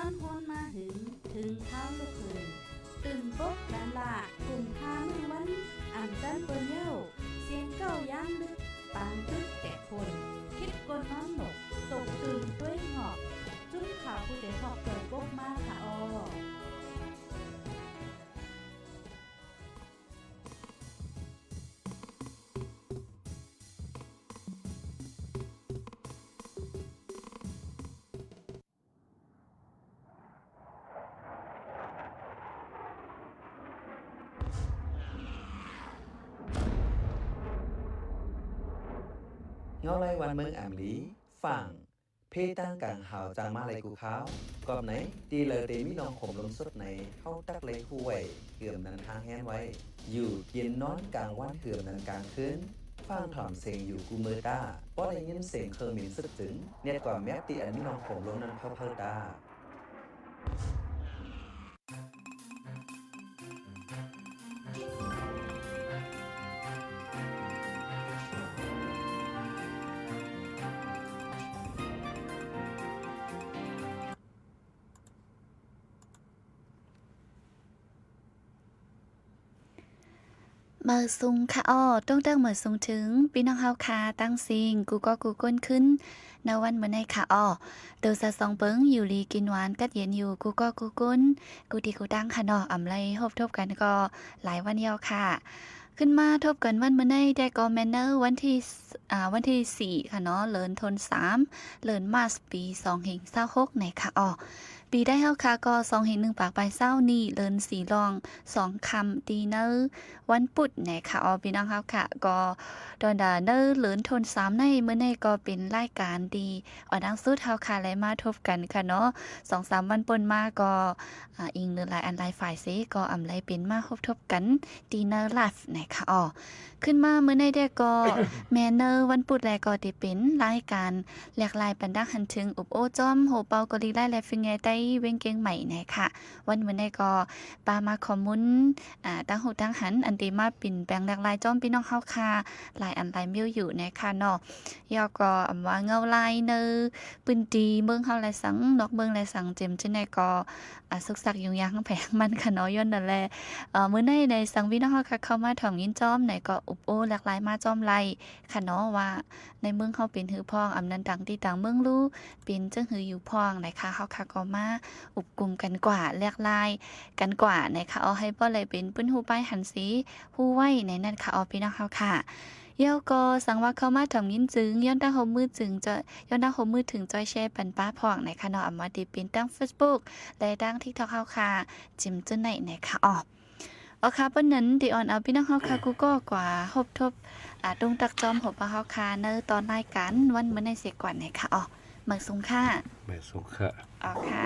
นอนโฮนมาถึงเท้าลูกหืนตื่นปกดันละกลุ่มพามือวันอ่ำจันเปิ้นเย้าเสียงเก้าย่างลึกปางตึกแต่คนคิดกนนอนหนกตกตื่นด้วยหงอกจุ้มข่าวผู้ใดหอกเกิดปกมาค่ะอย้อนไล่วันเมืองอ่ำลีฝั่งเพตั้งกังหาวจางมาเลยกูเขากอบไหนดีเลยเตมีน้องขมลมสดในเข้าตักเลยคู่ไว้เกือมนันทางแห้นไว้อยู่เย็นนอนกลางวันเกือมนันกลางคืนฟังถอมเสียงอยู่กูมือตาเพราะได้ยินเสียงเคอร์มินสึกถึงเนี่ยกว่าแม้ติอันมีน้องขมลมนั้นเพิ่ตาเมื่อซุงค่ะอ้อต้องตั้งเมื่อซุงถึงพี่น้องเฮาคาตั้งซิงกูก็กูก้นขึ้นในวันเมื่อในค่ะอ้อเดือซะซองเปิงอยู่ลีกินหวานกัดเย็นอยู่กูก็กูก้นกูที่กูตั้งค่ะเนาะอำไรฮบทบกันก็หลายวันยาวค่ะขึ้นมาทบกันวันเมื่อในได้ก็แมนเนอร์วันที่4ค่ะเนาะเลินทน3เลินมาสปี2526ในค่ะอ้อปีได้เฮาค่ะก็2-1ปากปลายเศร้านี่เลิน4รอง2คำดีเนอร์วันปุดในค่ะอ๋อพี่น้องเฮาค่ะก็ดอนดาเนอร์เลินทน3ในมื้อในก็เป็นรายการดีอ๋อดังสุดเฮาค่ะเลยมาทบกันค่ะเนาะ2-3วันปนมาก็อิงหรือหลายอันหลายฝ่ายซิก็อำไลเป็นมาทบกันดีเนอร์ไลฟ์ในค่ะอ๋อขึ้นมามื้อในได้ก็แมนเนอร์วันปุดแลก็ได้เป็นรายการหลากหลายปันดักหันถึงอุบโอจอมโหเปากอลีไลและฟิงไงไต้เว้งเก่งใหม่นะค่ะวันมื้อในก็ปามาคอมมุนตั้งหูตั้งหันอันดีมาปิ่นแปลงหลากหลายจอมพี่น้องเฮาค่ะหลายอันหลายมิวอยู่นะคะเนาะยอก็อำว่าเงาลายเนอปืนดีเมืองเฮาหลายสังนอกเมืองหลายสังเจมจังได๋ก็สุกสักยุ่งยากแผงมันค่ะเนาะย้อนนั่นแหละมื้อในสังพี่น้องเฮาค่ะเข้ามาถ่อมยินจอมไหนก็อุบโอหลากหลายมาจอมไล่ค่ะเนาะว่าในเมืองเฮาเป็นหือพ้องอำนั้นดังที่ต่างเมืองรู้เป็นจังหืออยู่พ้องนะคะเฮาค่ะก็มาอุบกลุ่มกันกว่าหลากหลายกันกว่านะคะเอาให้บ่เลยเป็นปื้นหูป้ายหันสีผู้ไว้ในนั้นค่ะเอาพี่น้องเฮาค่ะเย้าก็สังว่าเข้ามาถ่อมยินจึงย้อนตั้งโฮมมือจึงจะย้อนตั้งโฮมมือถึงจอยแชร์ปันป้าพ้องนะคะเนาะอำมาดีเป็นตั้ง Facebook และตั้ง TikTok เฮาค่ะจิ้มจุนไหนนะคะอ๋อค่ะเปิ้นนั้นที่ออนเอาพี่น้องเฮาค่ะกูก็กว่าฮบทบตรงตักจอมหบเฮาค่ะในตอนรายการวันมื้อในเสียก่อนนะคะอ๋อมักสุงค่ะแม่สุขะอ๋อค่ะ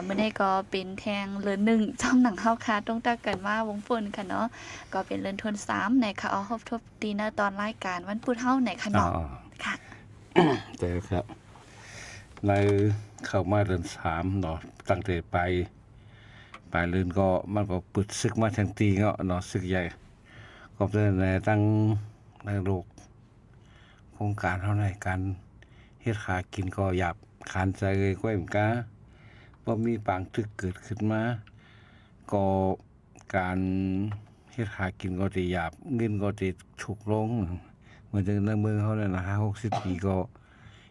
มื้อนี้ก็เป็นแทงเรือน1จอมหนังเฮาค่ะตรงตักกันว่าวงฝนค่ะเนาะก็เป็นเรือนทน3ในค่ะอ๋อฮบทบดีนะตอนรายการวันพุธเฮาในค่ะเนาะค่ะแต่ครับในเข้ามาเดือน3เนาะตั้งแต่ไปเรือนก็มันก็ปึดซึกมาทั้งตีเนาะซึกใหญ่ก็เป็นในตั้งในโลกโครงการเท่าไหร่การเฮ็ดขากินก็หยาบขานใจเลยก้อยมกาบ่มีปางตึกเกิดขึ้นมาก็การเฮ็ดขากินก็สิหยาบเงินก็สิถูกลงเหมือนจังในเมืองเฮานั่นน่ะ50 ปีก็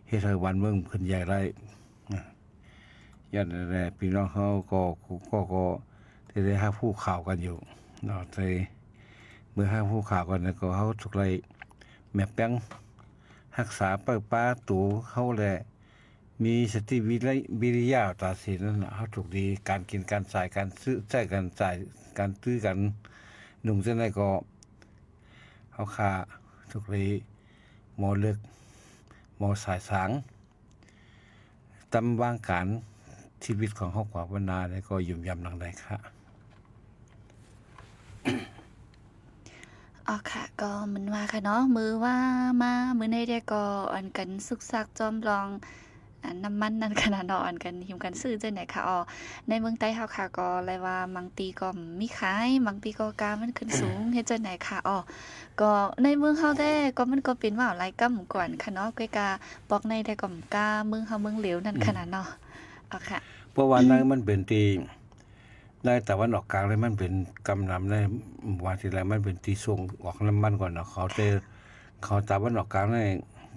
เฮ็ดให้วันเมืองขึ้นใหญ่ได้ยันแหละพี่น้องเฮาก็ได้หาผู้ข่าวกันอยู่เนาะแต่เมื่อหาผู้ข่าวกันก็เฮาทุกไรแม่แป้งรักษาป้าตูเฮาแหละมีสติวิริยะตัดสินนั่นน่ะเฮาถูกดีการกินการจ่ายการซื้อใช้การจ่ายการตื้อกันนุ่งจังได๋ก็เฮาค่าทุกรีหมอลึกหมอสายสางตำวางการชีวิตของเฮากว่าวันนาได้ก็ยุ่มยำนังใดค่ะอ๋อค่ะก็เหมือนว่าค่ะเนาะมือว่ามามื้อในได้ก็อันกันสุกซักจอมลองน้ำมันนั่นขนาดเนาะอันกันหิมกันซื้อจังได๋ค่ะอ๋อในเมืองใต้เฮาค่ะก็เลยว่าบางปีก็มีขายบางปีก็กามันขึ้นสูงเฮ็ดจังได๋ค่ะอ๋อก็ในเมืองเฮาแท้ก็มันก็เป็นว่าหลายกำก่อนค่ะเนาะก้อยกาปอกในได้ก็กาเมืองเฮาเมืองเหลวนั่นขนาดเนาะ อ๋อค่ะ เพราะว่าในมันเป็นตีในตะวันออกกลางเลยมันเป็นกำนำในว่าที่ไรมันเป็นตีส่งออกน้ำมันก่อนเนาะเขาตะวันออกกลางเนี่ย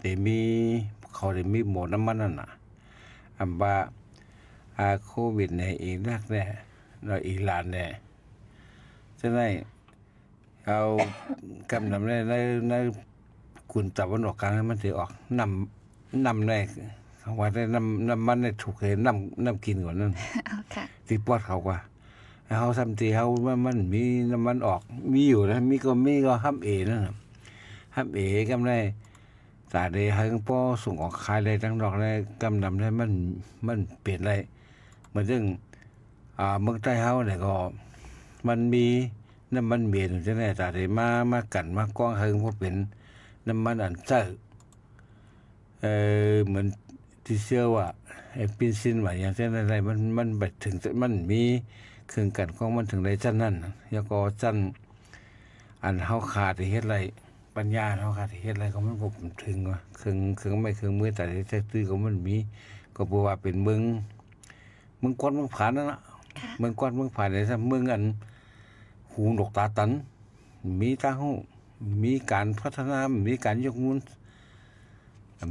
ได้มีเขาได้มีหมดน้ำมันนั่นน่ะอันว่าโควิดในอิรักเนี่ยแล้วอิหร่านเนี่ยจะได้เอากำนำในกุนตะวันออกกลางมันสิออกนำในเขาว่าได้น้ำมันได้ถูกให้น้ำกินก่อนนั่น อ๋อค่ะ ที่ปอดเขาว่าเฮาทำที่เฮามันมีน้ำมันออกมีอยู่นะมีก็ห้ำเอนั่นน่ะห้ำเอกำไรตาเดให้พอส่งออกขายได้ทั้งดอกได้กำนำได้มันเปลี่ยนได้เหมือนซึ่งเมืองใต้เฮาเนี่ยก็มันมีน้ำมันเมียนจังได๋ตาเดมากันมากองเฮิงบ่เป็นน้ำมันอันเจ้าเหมือนที่เชื่อว่าไอ้ปินซินว่าอย่างเช่นอะไรมันไปถึงมันมีเครื่องกันของมันถึงได้จันนั่นแล้วก็จันอันเฮาขาดที่เฮ็ดไรปัญญาเฮาขาดที่เฮ็ดไรก็มันบ่ถึงว่าเครื่องไม่เครื่องมือแต่ที่ตื้อก็มันมีก็บ่ว่าเป็นเมืองกวนเมืองผานนั่นน่ะเมืองกวนเมืองผานได้ซะเมืองอันหูนกตาตันมีตาฮู้มีการพัฒนามีการยกมูล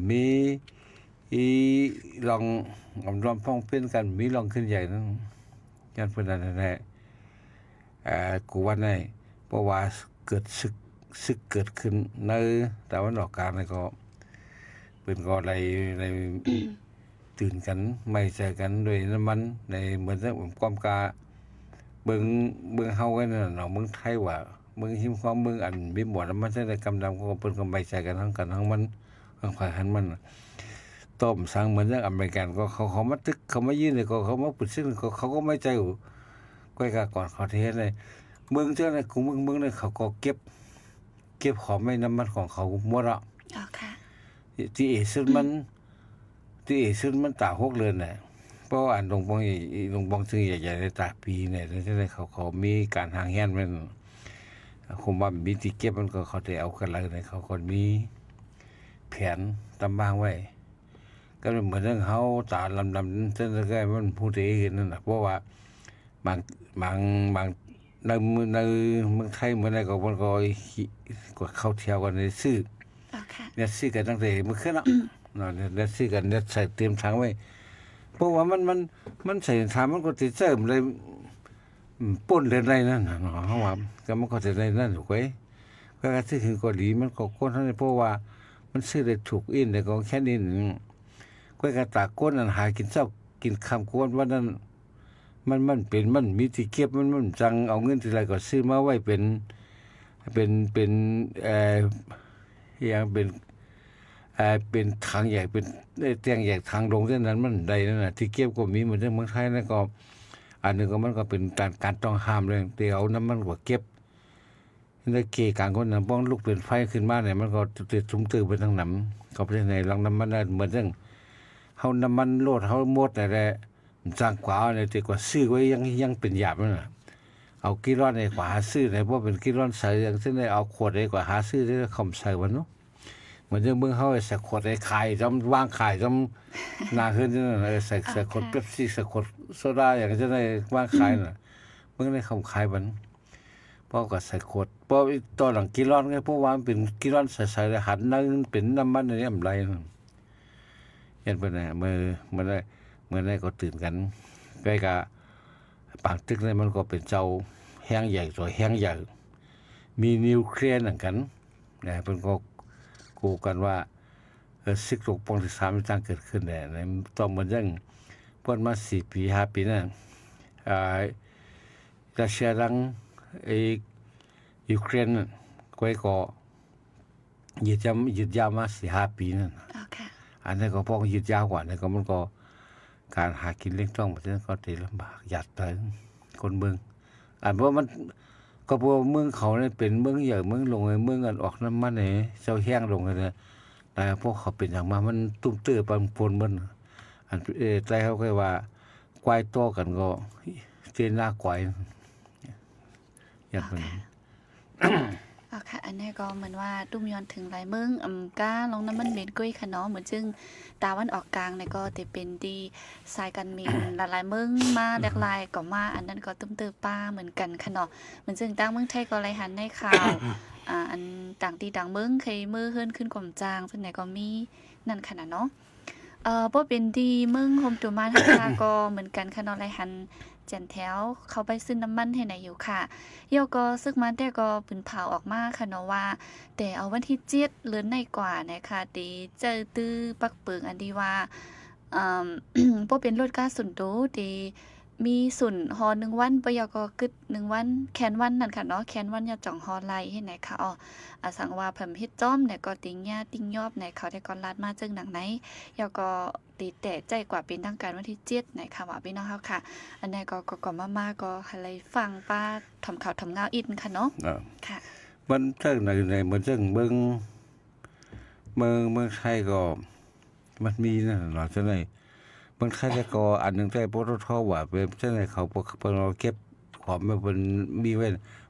มีลองรวมพ้องเป็นกันมีลองขึ้นใหญ่นั้นยันเพิ่นนั่นแหละกูว่าได้เพราะว่าเกิดศึกเกิดขึ้นในตะวันออกกลางนี่ก็เป็นก็อะไรตื่นกันไม่ใจกันด้วยน้ำมันในเหมือนความกาเบิ่งเฮากันน่ะเนาะเมืองไทยว่าเมืองหิมความเมืองอันมีบ่อน้ำมันได้กำดำก็เพิ่นก็ไม่ใจกันทั้งมันทั้งฝ่ายหันมันต้มสั่งเหมือนอย่างอเมริกันก็เขามาตึกเขามายื่นเลยก็เขามาปรึกษาเขาก็ไม่ใจอยู่ก้อยกาก่อนเขาเทศเลยเมืองเจ้าเนี่ยกูเมืองเนี่ยเขาก็เก็บของไม่น้ำมันของเขาหมดอ่ะ อ๋อค่ะ ที่ซึ่งมันตาหกเรือนน่ะเพราะอันลงบองซึ่งใหญ่ๆในตาปีเนี่ยที่ได้เขามีการหางแหนมันคงว่ามีที่เก็บมันก็เขาได้เอากันเลยเนี่ยเขาก็มีแผนตำบางไว้ก็เหมือนเรื่องเฮาตาลำเส้นใกล้มันพูดเองนั่นน่ะเพราะว่าบางในเมืองไทยเหมือนอะไรก็มันก็เข้าเที่ยวกันในซื้อ อ๋อค่ะ เนี่ยซื้อกันตั้งแต่เมื่อคืนเนาะเนี่ยซื้อกันเนี่ยใส่เตรียมถังไว้เพราะว่ามันใส่ถังมันก็ติดเสริมเลยป่นเลยไรนั่นน่ะเนาะเฮาว่าก็มันก็สิได้นั่นถูกไว้ก็ซื้อคือก็ดีมันก็คนเท่านั้นเพราะว่ามันซื้อได้ถูกอินได้ก็แค่นี้ก้อยกระตากก้นอันหากินเช้ากินค่ำก้นว่านั้นมันเป็นมันมีที่เก็บมันจังเอาเงินที่ไรก็ซื้อมาไว้เป็นอย่างเป็นทางใหญ่เป็นเตียงใหญ่ทางลงเส้นนั้นมันใดนั่นน่ะที่เก็บก็มีเหมือนเมืองไทยนั่นก็อันนึงก็มันก็เป็นการต้องห้ามเลยแต่เอาน้ำมันก็เก็บในเกกลางคนน่ะป้องลุกเป็นไฟขึ้นมาเนี่ยมันก็ติดสุมตื้อไปทั้งน้ำก็ไปในหลังน้ำมันเหมือนเรื่องเฮาน้ำมันโลดเฮาหมดแต่สร้างกว่าเนี่ยแต่กว่าซื้อไว้ยังเป็นหยาบนั่นน่ะเอากิโลในกว่าหาซื้อในเพราะเป็นกิโลใส่อย่างเช่นได้เอาขวดได้กว่าหาซื้อได้คำใส่วันเนาะเหมือนเมืองเฮาใส่ขวดได้ขายจำวางขายจำนาขึ้นนั่นน่ะใส่ขวดเป๊ปซี่ใส่ขวดโซดาอย่างเช่นได้วางขายน่ะเมืองได้คำขายมันเพราะก็ใส่ขวดเพราะตอนหลังกิโลไงเพราะว่ามันเป็นกิโลใส่ได้หันนั่นเป็นน้ำมันนี่อะไรเห็นเพิ่นน่ะเมื่อได้ก็ตื่นกันใกล้กับปากตึกนี่มันก็เป็นเจ้าแห้งใหญ่ตัวแห้งใหญ่มีนิวเคลียร์นั่นกันนะเพิ่นก็กูกันว่าศึกโลกปองที่3มันจังเกิดขึ้นแน่ในต้องเหมือนจังเพิ่นมา4ปี5ปีนั่นรัสเซียรังยูเครนก็ยึดยาวมา4-5ปีนั่น อ๋อค่ะ อันนี้ก็พอยึดยาวกว่านี่ก็มันก็การหากินเลี้ยงต้องประเทศก็ตีลำบากหยัดไปคนเมืองอันเพราะมันก็เพราะเมืองเขาเนี่ยเป็นเมืองใหญ่เมืองลงไอ้เมืองอันออกน้ำมันเนี่ยเจ้าแห้งลงเลยแต่พวกเขาเป็นอย่างมามันตุ้มเตื้อปันปนมันอันใจเขาก็ว่าควายโตกันก็เจนหน้าควายอย่างนั้น โอ อ๋อค่ะอันนี้ก็เหมือนว่าตุ้มย้อนถึงหลายเมืองก้าลองน้ำมันเบนกุ้ยค่ะเนาะเหมือนจึงตาวันออกกลางเนี่ยก็จะเป็นดีสายการเมน หลายๆเมืองมาแหลกหลายก็มาอันนั้นก็ตุ้มเตอป้าเหมือนกันค่ะเนาะเหมือนจึงตั้งเมืองไทยก็ไรหันในข่าว อันต่างตีต่างเมืองเคยมือเฮือนขึ้นกล่อมจางซึ่งไหนก็มีนั่นขนาดเนาะบ่เป็นดีเมืองโฮมตัวมาทางค่ะก็เหมือนกันค่ะเนาะไรหันแจ่นแถวเขาไปซื้อน้ำมันให้ไหนอยู่ค่ะเดี๋ยวก็ซึกมาแต่ก็ปืนเผาออกมาค่ะเนาะว่าแต่เอาวันที่7เดือนในกว่านะคะตีเจอตื้อปักเปิงอันดีว่าบ่เป็นรถก๊าซส่วนตัวตีมีสุนฮอ1วันปยก็กึด1วันแคนวันนั่นค่ะเนาะแคนวันอย่าจ่องฮอไลให้ไหนค่ะสังว่าเพิ่มเฮ็ดจ้อมเนี่ยก็ติงหญ้าติงยอบไหนเขาได้ก่อนลาดมาจึงหนังไหนยอก็ตีแต่ใจกว่าเป็นทางการวันที่7ไหนค่ะว่าพี่น้องเฮาค่ะอันนี้ก็มาก็อะไรฟังป้าทำข่าวทำงาวอินค่ะเนาะค่ะมันเรื่องในมันเรื่องเมืองไทยก็มันมีนะหรอจังได๋เมืองไทยก็อันนึงแต่ปตทว่าเป็นจังได๋เขาเพิ่นเอาเก็บของมาเพิ่นมีไว้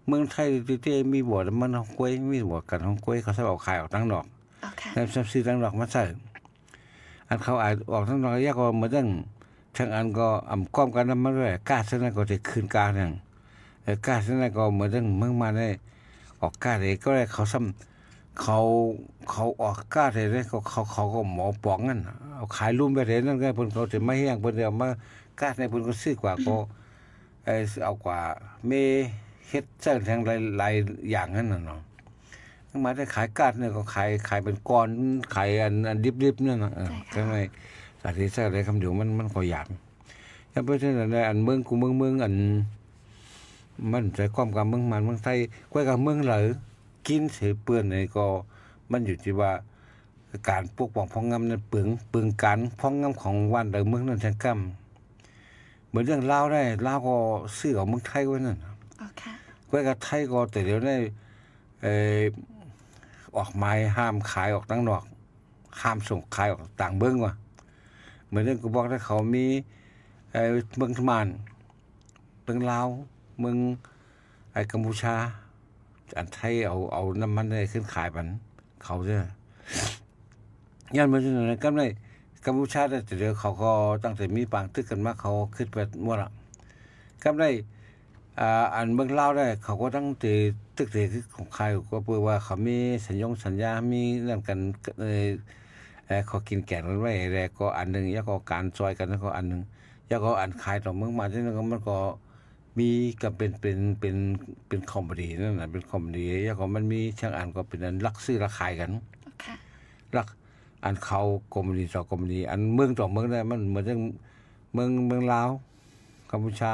เมืองไทยที่มีบ่อน้ำมันของกล้วยมีบ่อกันของกล้วยเขาใช้เอาขายออกตั้งดอกแล้วซื้อตั้งดอกมาใส่อันเขาออกตั้งดอกยากก็เหมือนจังทั้งอันก็ก้อมกันน้ำมันด้วยก๊าซนั้นก็จะคืนกาอย่างก๊าซนั้นก็เหมือนจังเมืองมาได้ออกก๊าซเองก็ได้เขาซ้ำเขาออกก๊าซได้เขาก็หมอปองนั่นเอาขายรุ่มไปได้นั่นก็เพิ่นเขาจะไม่แห้งเพิ่นเอามาก๊าซในเพิ่นก็ซื้อกว่าก็เอากว่าเมเฮ็ดเรื่องทั้งหลายอย่างนั้นน่ะเนาะมาได้ขายก๊าซเนี่ยก็ขายเป็นก้อนขายอันดิบๆนั่นน่ะก็ไม่สาธิตอะไรคำเดียวมันก็ยากแล้วเพราะฉะนั้นอันเมืองกูเมืองอันมันใจความกับเมืองไทยก้อยกับเมืองเหลอกินเสือเปื้อนนี่ก็มันอยู่ที่ว่าการปกป้องพ้องงำนั้นเปึงการพ้องงำของวันใดเมืองนั้นจังกำเหมือนเรื่องลาวได้ลาวก็ซื้อของเมืองไทยไว้นั่นก้อยกับไทยก็แต่เดี๋ยวนี้ออกหมายห้ามขายออกตั้งนอกห้ามส่งขายออกต่างเมืองว่ะเหมือนเรื่องกูบอกถ้าเขามีเมืองทมานเมืองลาวเมืองกัมพูชาอันไทยเอาน้ำมันได้ขึ้นขายมันเขาเด้อย่านมันจังได๋ก็ได้กัมพูชาได้แต่เดี๋ยวเขาก็ตั้งแต่มีปางตึกกันมาเขาขึ้นไปหมดละก็ได้อันเมืองลาวได้เขาก็ตั้งแต่ตึกที่ของใครก็เพื่อว่าเขามีสัญญามีนั่นกันเขากินแกงกันไว้แล้วก็อันนึงแล้วก็การซอยกันแล้วก็อันนึงแล้วก็อันขายต่อเมืองมาที่นั่นก็มันก็มีก็เป็นคอมเมดี้นั่นน่ะเป็นคอมเมดี้แล้วก็มันมีช่างอ่านก็เป็นอันลักซื้อราขายกันค่ะลักอันเขาคอมเมดี้ต่อคอมเมดี้อันเมืองต่อเมืองได้มันเหมือนจังเมืองลาวกัมพูชา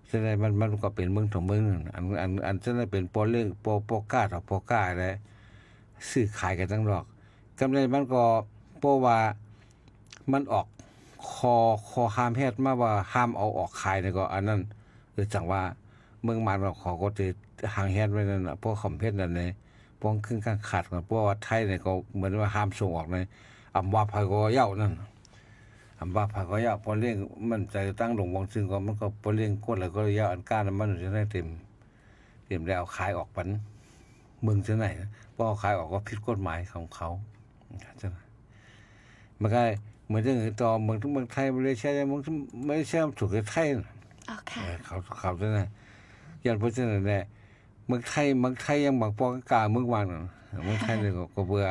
ฉะนั้นมันก็เป็นเมืองต่อเมืองอันฉะนั้นเป็นปอเรื่องปอก้าต่อปอก้าได้ซื้อขายกันทั้งดอกกำไรมันก็เพราะว่ามันออกคอห้ามเฮ็ดมาว่าห้ามเอาออกขายนี่ก็อันนั้นคือจังว่าเมืองมันเขาก็จะห่างเฮ็ดไว้นั่นน่ะเพราะคอมเพชนั่นนี่ป้องครึ่งข้างขาดเพราะว่าไทยนี่ก็เหมือนว่าห้ามส่งออกในอำว่าภายก็เย้านั่นอำว่าภายก็เย้าพอเลี้ยงมันใจตั้งลงวงซึ่งก็มันก็พอเลี้ยงกดแล้วก็เย้าอันก้านมันจะได้เต็มแล้วเอาขายออกปันเมืองจังไหนพอขายออกก็ผิดกฎหมายของเขาจังมันก็เหมือนเรื่องต่อเมืองไทยมาเลเซียไม่ใช่ถูกกับไทยเขาจังได๋ย้อนเพราะฉะนั้นแหละเมืองไทยยังบางปอกล้าเมืองวางเมืองไทยนี่ก็เบื่อ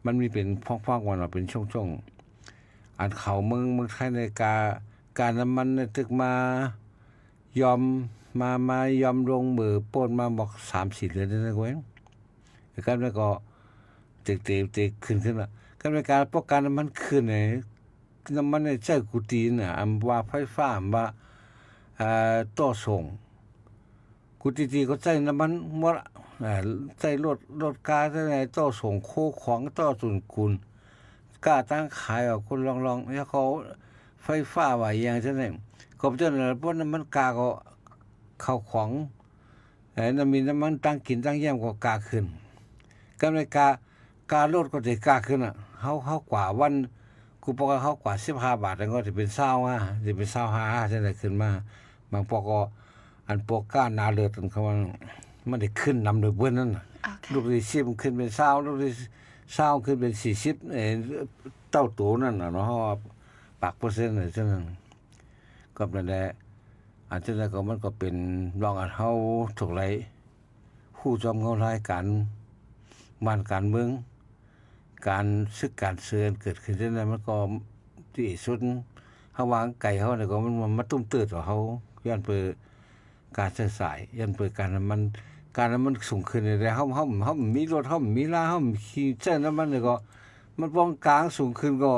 มันมีเป็นพอกๆว่าเป็นช่วงๆอันเขาเมืองไทยในการน้ำมันตึกมายอมลงมือป่นมาบอก 3-4 เดือนนั่นเองกันแล้วก็ตึกขึ้นล่ะกันในการป้องกันน้ำมันขึ้นในน้ำมันในใจกุฏิน่ะอำว่าไฟฟ้าว่าต่อส่งกุฏิก็ใช้น้ำมันหมดใช้รถกาใช้ต่อส่งโคของต่อสุนกุลกาตั้งขายเอาคนลองแล้วเขาไฟฟ้าว่าอย่างจังได๋ก็เพราะฉะนั้นพวกน้ำมันกาก็เข้าของมีน้ำมันตั้งกินตั้งแย้มก็กาขึ้นกันในการลดก็จะกาขึ้นเฮากว่าวันกูปก็เฮากว่า15 บาทแล้วก็จะเป็น25จะเป็น25จังได๋ขึ้นมาบางปอก็อันปอก้านาเลือดเขาว่า มันได้ขึ้นนำโดยเบิ้นนั่นน่ะ อ๋อค่ะ ลูกที่10ขึ้นเป็น20ลูกที่20ขึ้นเป็น40เต้าโตนั่นน่ะเนาะเฮาว่าปากเปอร์เซ็นต์น่ะจังนั้นก็นั่นแหละอันนั้นก็มันก็เป็นลองอันเฮาถูกไหลผู้จอมเงารายการบ้านการเมืองการศึกการเสือนเกิดขึ้นจังนั้นมันก็ที่สุดเฮาวางไก่เฮานี่ก็มันมาตุ้มตื้อต่อเฮาย้อนเปิดการใช้สายย้อนเปิดการน้ำมันสูงขึ้นได้เฮามีรถเฮามีลาเฮาขี่ใช้น้ำมันนี่ก็มันป้องกลางสูงขึ้นก็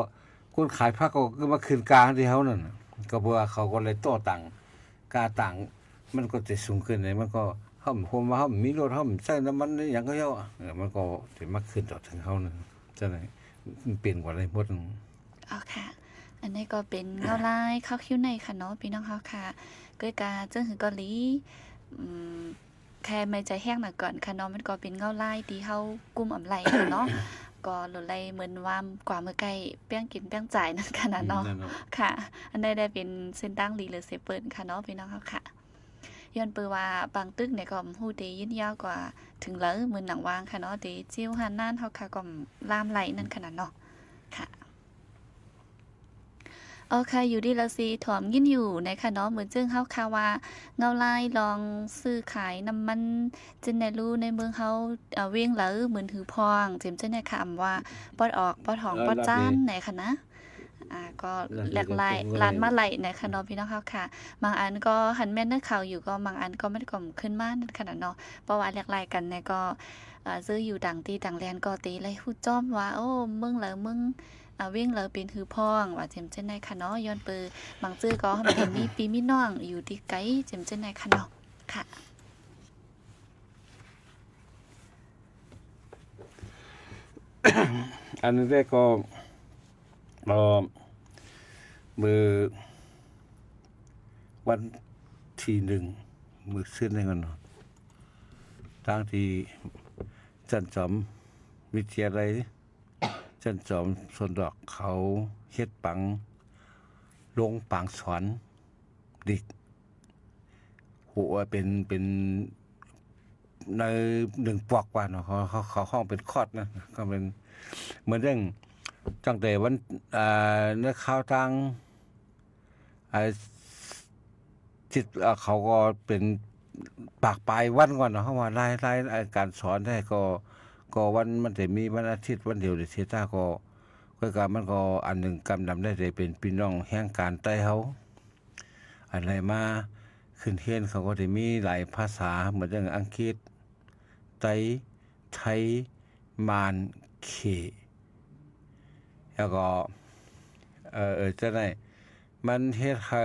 คนขายผักก็มาขึ้นกลางที่เฮานั่นก็เพราะว่าเขาก็เลยต่อตังกาตังมันก็จะสูงขึ้นเลยมันก็เฮาผมว่าเฮามีรถเฮาใช้น้ำมันหยังก็เฮามันก็สิมาขึ้นต่อถึงเฮานั่นจังได๋มันเป็นกว่าอะไรหมด อ๋อค่ะ อันนี้ก็เป็นเงาลายเข้าคิ้วในค่ะเนาะพี่น้องเฮาค่ะเกิดการจึงหือเกาหลีแค่ไม่ใจแห้งหน่อยก่อนค่ะเนาะมันก็เป็นเงาลายที่เฮากุมอำไหลค่ะเนาะ ก็หลุดไหลเหมือนว่ากว่าเมื่อไกลแป้งกินแป้งจ่ายนั่นขนาดเนาะค่ะ อันใดได้เป็นเส้นตั้งหลีหรือเซเปิลค่ะเนาะพี่น้องเฮาค่ะย้อนเปือว่าบางตึกเนี่ยก็ฮู้เตยินยาวกว่าถึงเหลือเหมือนหนังวางค่ะเนาะเตจิ้วหันน่านเฮาค่ะก็ลามไหลนั่นขนาดเนาะค่ะโอเคอยู่ดีละสิถอมยินอยู่ในค่ะเนาะเหมือนจึงเฮาค่ะว่าเงาลายลองซื้อขายน้ำมันจึงได้รู้ในเมืองเฮาเวียงเหลือเหมือนถือพองเจมจึงได้ค่ะว่าปอดออกปอดหองปอดจ้านไหนค่ะนะก็แหลกลายร้านมาไหลในค่ะเนาะพี่น้องเฮาค่ะบางอันก็หันแม่นเนื้อข่าวอยู่ก็บางอันก็ไม่ได้ก่อมขึ้นมานั่นขนาดเนาะเพราะว่าแหลกลายกันเนี่ยก็ซื้ออยู่ต่างตีต่างแลนก็ตีเลยฮู้จ้อมว่าโอ้มึงเหลือมึงวิ่งเลยเป็นหือพ่องว่าเจมเจนในค่ะเนาะย้อนเปือบางซื่อก็มันมีปีมีน้องอยู่ที่ไกลเจมเจนในค่ะเนาะค่ะ อันนี้ได้ก็มือวันที่1มือซื้อในกันเนาะทางที่จันจอมวิทยาลัยจันจอมสวนดอกเขาเฮ็ดปังลงปังสอนดิกหัวเป็นใน1ปอกว่าเนาะเขาห้องเป็นคอดนะก็เป็นเหมือนเรื่องตั้งแต่วันนักข่าวทางจิตเขาก็เป็นปากปลายวันก่อนเนาะเฮาว่าหลายการสอนได้ก็วันมันจะมีวันอาทิตย์วันเดียวเสียตาก็การมันก็อันหนึ่งกำนำได้แต่เป็นพี่น้องแห่งการใต้เฮาอะไรมาขึ้นเฮียนเขาก็จะมีหลายภาษาเหมือนอย่างอังกฤษไต้ไทยมานเขแล้วก็จะได้มันเฮ็ดให้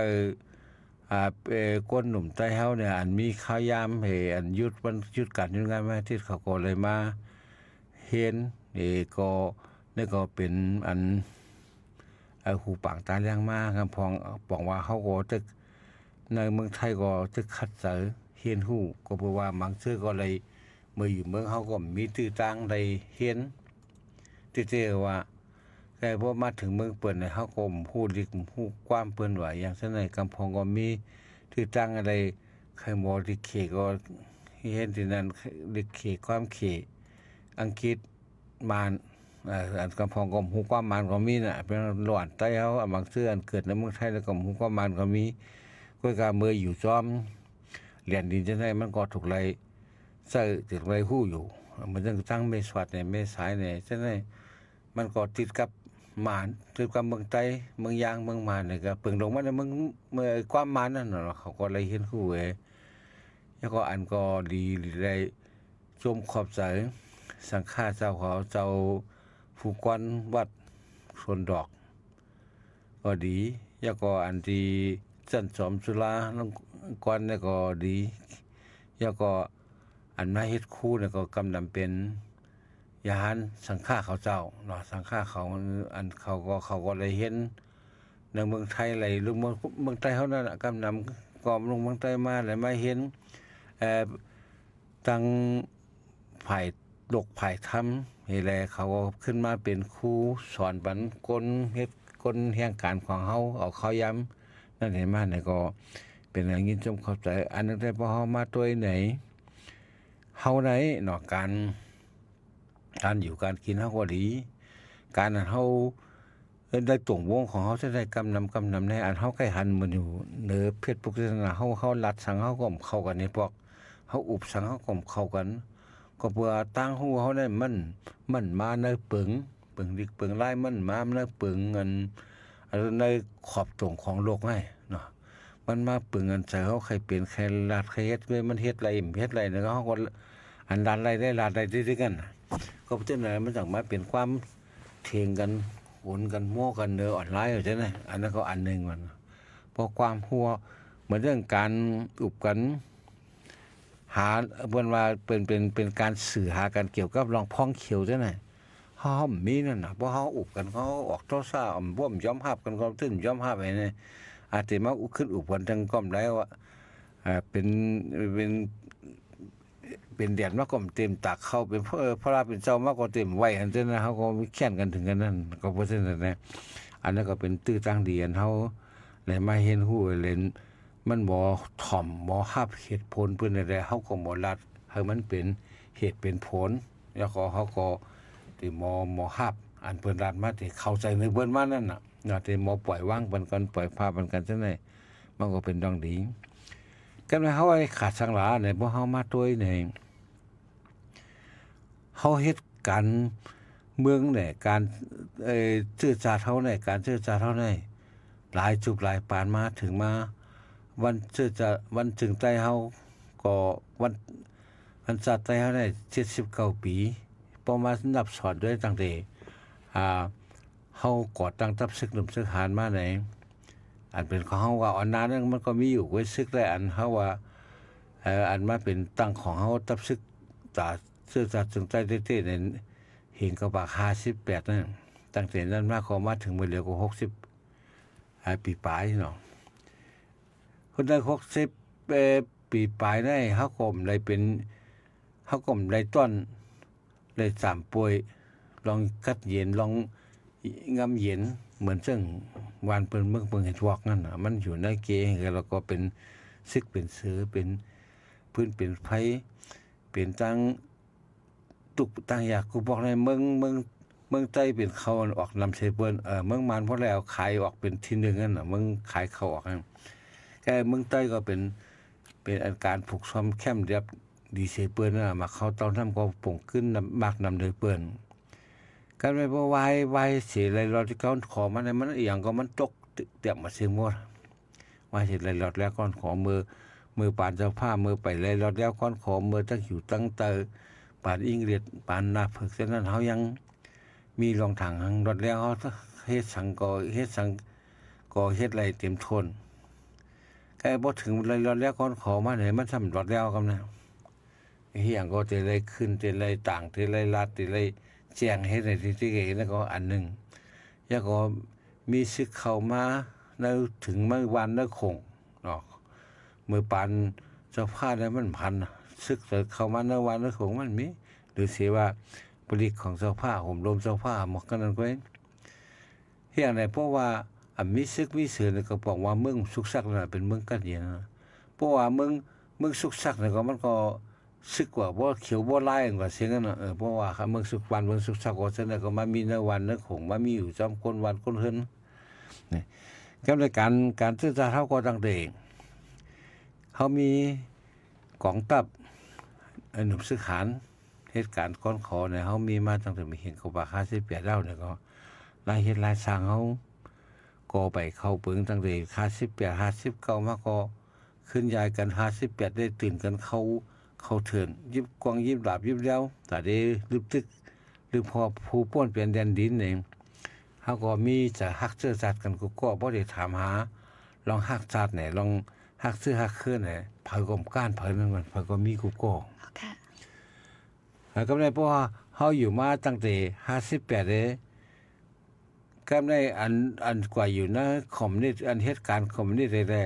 คนหนุ่มใต้เฮาเนี่ยอันมีข้าวยามให้อันหยุดวันหยุดการหยุดงานมาที่เขาก็เลยมาเฮ็ดก็นี่ก็เป็นอันหูปางตาเลี้ยงมาคำพองบอกว่าเฮาก็ตึกในเมืองไทยก็ตึกคัดเสอเฮียนฮู้ก็เพราะว่าบางซื่อก็เลยเมื่ออยู่เมืองเฮาก็มีตื้อต่างได้เฮียนที่ว่าแต่พอมาถึงเมืองเปิ้นเนี่ยเฮาก็ฮู้ลึกฮู้ความเปิ้นว่าอย่างเช่นในกำพองก็มีตื้อต่างอะไรใครบ่ดิเขก็เห็นที่นั้นดิเขความเขอังกฤษมานอันกำพองก็ฮู้ความมานก็มีน่ะเป็นหลวนใต้เฮาบางซื่ออันเกิดในเมืองไทยแล้วก็ฮู้ความมานก็มีก็กะเมื่ออยู่จอมเรียนดินจังได๋มันก็ถูกไล่ใส่ถึงไล่ฮู้อยู่มันจังตั้งเมษวัดเนี่ยเมษายเนี่ยจังได๋มันก็ติดกับมานติดกับเมืองไต้เมืองยางเมืองมานนี่ก็เพิ่งลงมาในเมืองความมานนั่นเนาะเขาก็เลยเห็นฮู้แล้วก็อันก็ดีได้ชมขอบใจสังฆาเจ้าเขาเจ้าผู้กวนวัดสวนดอกก็ดีแล้วก็อันที่จันจอมสุราน้องกวนเนี่ยก็ดีแล้วก็อันมาเฮ็ดคู่เนี่ยก็กำลังเป็นยานสังฆาเขาเจ้าเนาะสังฆาเขาอันเขาก็เลยเห็นในเมืองไทยไหลลงเมืองไทยเฮานั่นน่ะกำลังกอมลงเมืองไทยมาแล้วมาเห็นตั้งฝ่ายดกฝ่ายธรรมนี่แหละเขาก็ขึ้นมาเป็นครูสอนบันคนเฮ็ดคนแห่งการของเฮาเอาเขาย้ำนั่นเห็นมาเนี่ยก็เป็นอย่างนี้จมเข้าใจอันนึงได้พอเฮามาตัวไหน เฮาได้เนาะการอยู่การกินเฮาก็ดีการนั้นเฮาได้ตรงวงของเฮาจะได้กำนำในอันเฮาใกล้หันมันอยู่เหนือเพศปกตินะเฮาลัดสังเฮาก็เข้ากันในพวกเฮาอุบสังเฮาก็เข้ากันก็เพื่อตั้งฮู้เฮาได้มันมาในปึงดิกปึงลายมันมาในปึงเงินในขอบตรงของโลกให้เนาะมันมาปึงเงินใส่เฮาใครเป็นใครลาดใครเฮ็ดเว้ยมันเฮ็ดอะไรเฮ็ดอะไรเนาะเฮาก็อันดันอะไรได้ลาดได้ด้วยกันก็เป็นอะไรมันจังมาเป็นความเถียงกันโหนกันโม้กันเนอออนไลน์ใช่ไหมอันนั้นก็อันนึงมันเพราะความหัวเหมือนเรื่องการอุบกันหาเพิ่นว่าเป็นการสื่อหากันเกี่ยวกับรองพ้องเขียวจังได๋เฮามีนั่นน่ะบ่เฮาอุบกันเขาออกโทรศัพท์บ่ยอมรับกันก็ตึ้นยอมรับไว้นี่อาจสิมาอุขึ้นอุบกันจังก้อมแล้วว่าเป็นเดือนมาก็เต็มตักเข้าเป็นพระราเป็นเจ้ามาก็เต็มไว้อันนั้นนะเฮาก็มีแข่งกันถึงกันนั่นก็บ่ซั่นนะอันนั้นก็เป็นตื้อตั้งดีอันเฮาเลยมาเห็นฮู้เล่นมันบ่ถ่อมบ่รับเหตุผลเพิ่นได้เฮาก็บ่รัดให้มันเป็นเหตุเป็นผลแล้วก็เฮาก็สิบ่รับอันเพิ่นรัดมาที่เข้าใจในเบิ่นมานั่นน่ะที่บ่ปล่อยวางเพิ่นกันปล่อยภาพมันกันจังได๋มันก็เป็นดองดีกันว่าเฮาไอ้ขาดสังหลาเนี่ยบ่เฮามาตัวยนี่เฮาเฮ็ดการเมืองเนี่ยการชื่อจาเฮาเนี่ยการชื่อจาเฮาเนี่ยหลายจุกหลายปานมาถึงมาวันชื่อจาวันถึงใจเฮาก็วันชาติไทยเฮาได้79ปีประมาณนับสอนด้วยตั้งแต่เฮาก่อตั้งทัพศึกหนุ่มศึกหารมาไหนอันเป็นของเฮาว่าอันนั้นมันก็มีอยู่ไว้ศึกได้อันเฮาว่าอันมาเป็นตั้งของเฮาทัพศึกตาซื่อสัตย์ถึงใจเต้ๆในหิงกระบะ58นั่นตั้งแต่นั้นมาก็มาถึงมื้อเหลือก็60ปีปลายเนาะคนได้60ปีปลายได้เฮาก็ได้เป็นเฮาก็ได้ต้นได้3ป่วยลองกัดเย็นลองงำเย็นเหมือนซึ่งวานเปิ้นเบิ่งเฮ็ดวอกนั่นน่ะมันอยู่ในเกแล้วก็เป็นซึกเป็นเสือเป็นพื้นเป็นไผเป็นตั้งตุกตั้งอยากกูบอกในเมืองใต้เป็นเขาออกนำเสเปิ้นเมืองมานพอแล้วขายออกเป็นที่1นั่นน่ะเมืองขายเขาออกนั่นแกเมืองใต้ก็เป็นอันการผูกซ้อมแคมป์เรียบดีเสเปิ้นน่ะมาเขาตอนนั้นก็ป่งขึ้นมากนำโดยเปิ้นกันไม่บ่วายเสียไรรอดที่เขาขอมาในมันอีหยังก็มันตกเตรียมมาเสียหมดวายเสียไรรอดแล้วก่อนขอมือปานเจ้าผ้ามือไปไรรอดแล้วก่อนขอมือตั้งอยู่ตั้งเตอปานอิงเลียดปานนาฝึกฉะนั้นเฮายังมีรองทางรอดแล้วเฮาเฮ็ดสังก็เฮ็ดไรเต็มทนแกบ่ถึงไรรอดแล้วก่อนขอมาไหนมันสำรอดแล้วกันนะอีหยังก็จะไรขึ้นจะไรต่างจะไรลัดจะไรแจ้งเฮ็ดในที่เห็นแล้วก็อันนึงแล้วก็มีซึกเข้ามาในถึงเมื่อวันคงเนาะมือปานเจ้าผ้าได้มันพันซึกเข้ามาในวันคงมันมีหรือเสียว่าผลิตของเจ้าผ้าห่มลมเจ้าผ้าหมอกกันนั่นก็เฮียงไหนเพราะว่ามีซึกมีเสือนี่ก็บอกว่าเมืองสุกซักน่ะเป็นเมืองกันเย็นนะเพราะว่าเมืองสุกซักนี่ก็มันก็ซึกว่าบ่เขียวบ่ลายกว่าเสียงนั่นน่ะเพราะว่าเมืองสุกวันเมืองสุกซักก็ซั่นก็มามีในวันนึกคงมามีอยู่จอมคนวันคนเฮินนี่กับในการศึกษาเฮาก็ตั้งแต่เฮามีกองทัพหนุ่มศึกหารเหตุการณ์ก้อนขอเนี่ยเฮามีมาตั้งแต่มีเห็นกบ58แล้วเนี่ยก็หลายเฮ็ดหลายสร้างเฮาก็ไปเข้าปึงตั้งแต่58 59มาก็ขึ้นยายกัน58ได้ตื่นกันเข้าเถินยิบกวางยิบดาบยิบแล้วแต่ได้ลึกตึกหรือพอผู้ป้วนเปลี่ยนแดนดินเองเฮาก็มีจะฮักเสื้อจัดกันก็บ่ได้ถามหาลองฮักจัดไหนลองฮักเสื้อฮักเคลื่อนไหนเผากมก้านเผยมันเผยก็มีกูก็ค่ะแล้วก็ได้เพราะว่าเฮาอยู่มาตั้งแต่58เด้ก็ได้อันกว่าอยู่นะคอมนี่อันเหตุการณ์คอมนี่ได้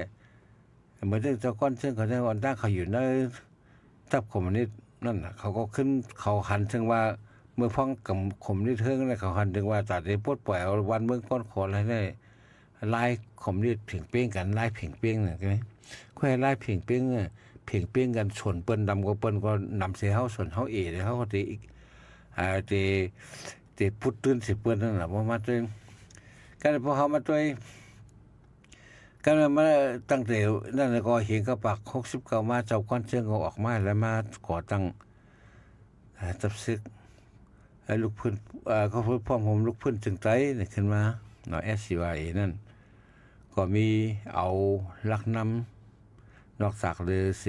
เหมือนเจ้าก้อนซึ่งเขาได้วันตั้งเขาอยู่ในทับคอมมิวนิสต์นั่นน่ะเขาก็ขึ้นเขาหันถึงว่าเมื่อพ้องกับคอมมิวนิสต์เทิงเนี่ยเขาหันถึงว่าตัดได้ปลดปล่อยเอาวันเมืองก้อนขออะไรได้ลายคอมมิวนิสต์เพ่งเป้งกันลายเพ่งเป้งเนี่ยใช่มั้ยค่อยลายเพ่งเป้งเนี่ย เพ่งเป้งกันส่วนเปิ้นดำก็เปิ้นก็นำเสียเฮาส่วนเฮาเอเด้เฮาก็ติพุดตื่นสิเปิ้นนั่นน่ะบ่มาตัวกันพอเฮามาตัวกันมาตั้งแต่นั่นก็เห็นกับปาก69มาเจ้าก้อนเชิงก็ออกมาแล้วมาก่อตั้งตับซึกลูกพื้นเขาพูดพร้อมผมลูกพื้นจึงใจนี่ขึ้นมาเนาะ SCY นั่นก็มีเอาลักนำนอกจากเลยเส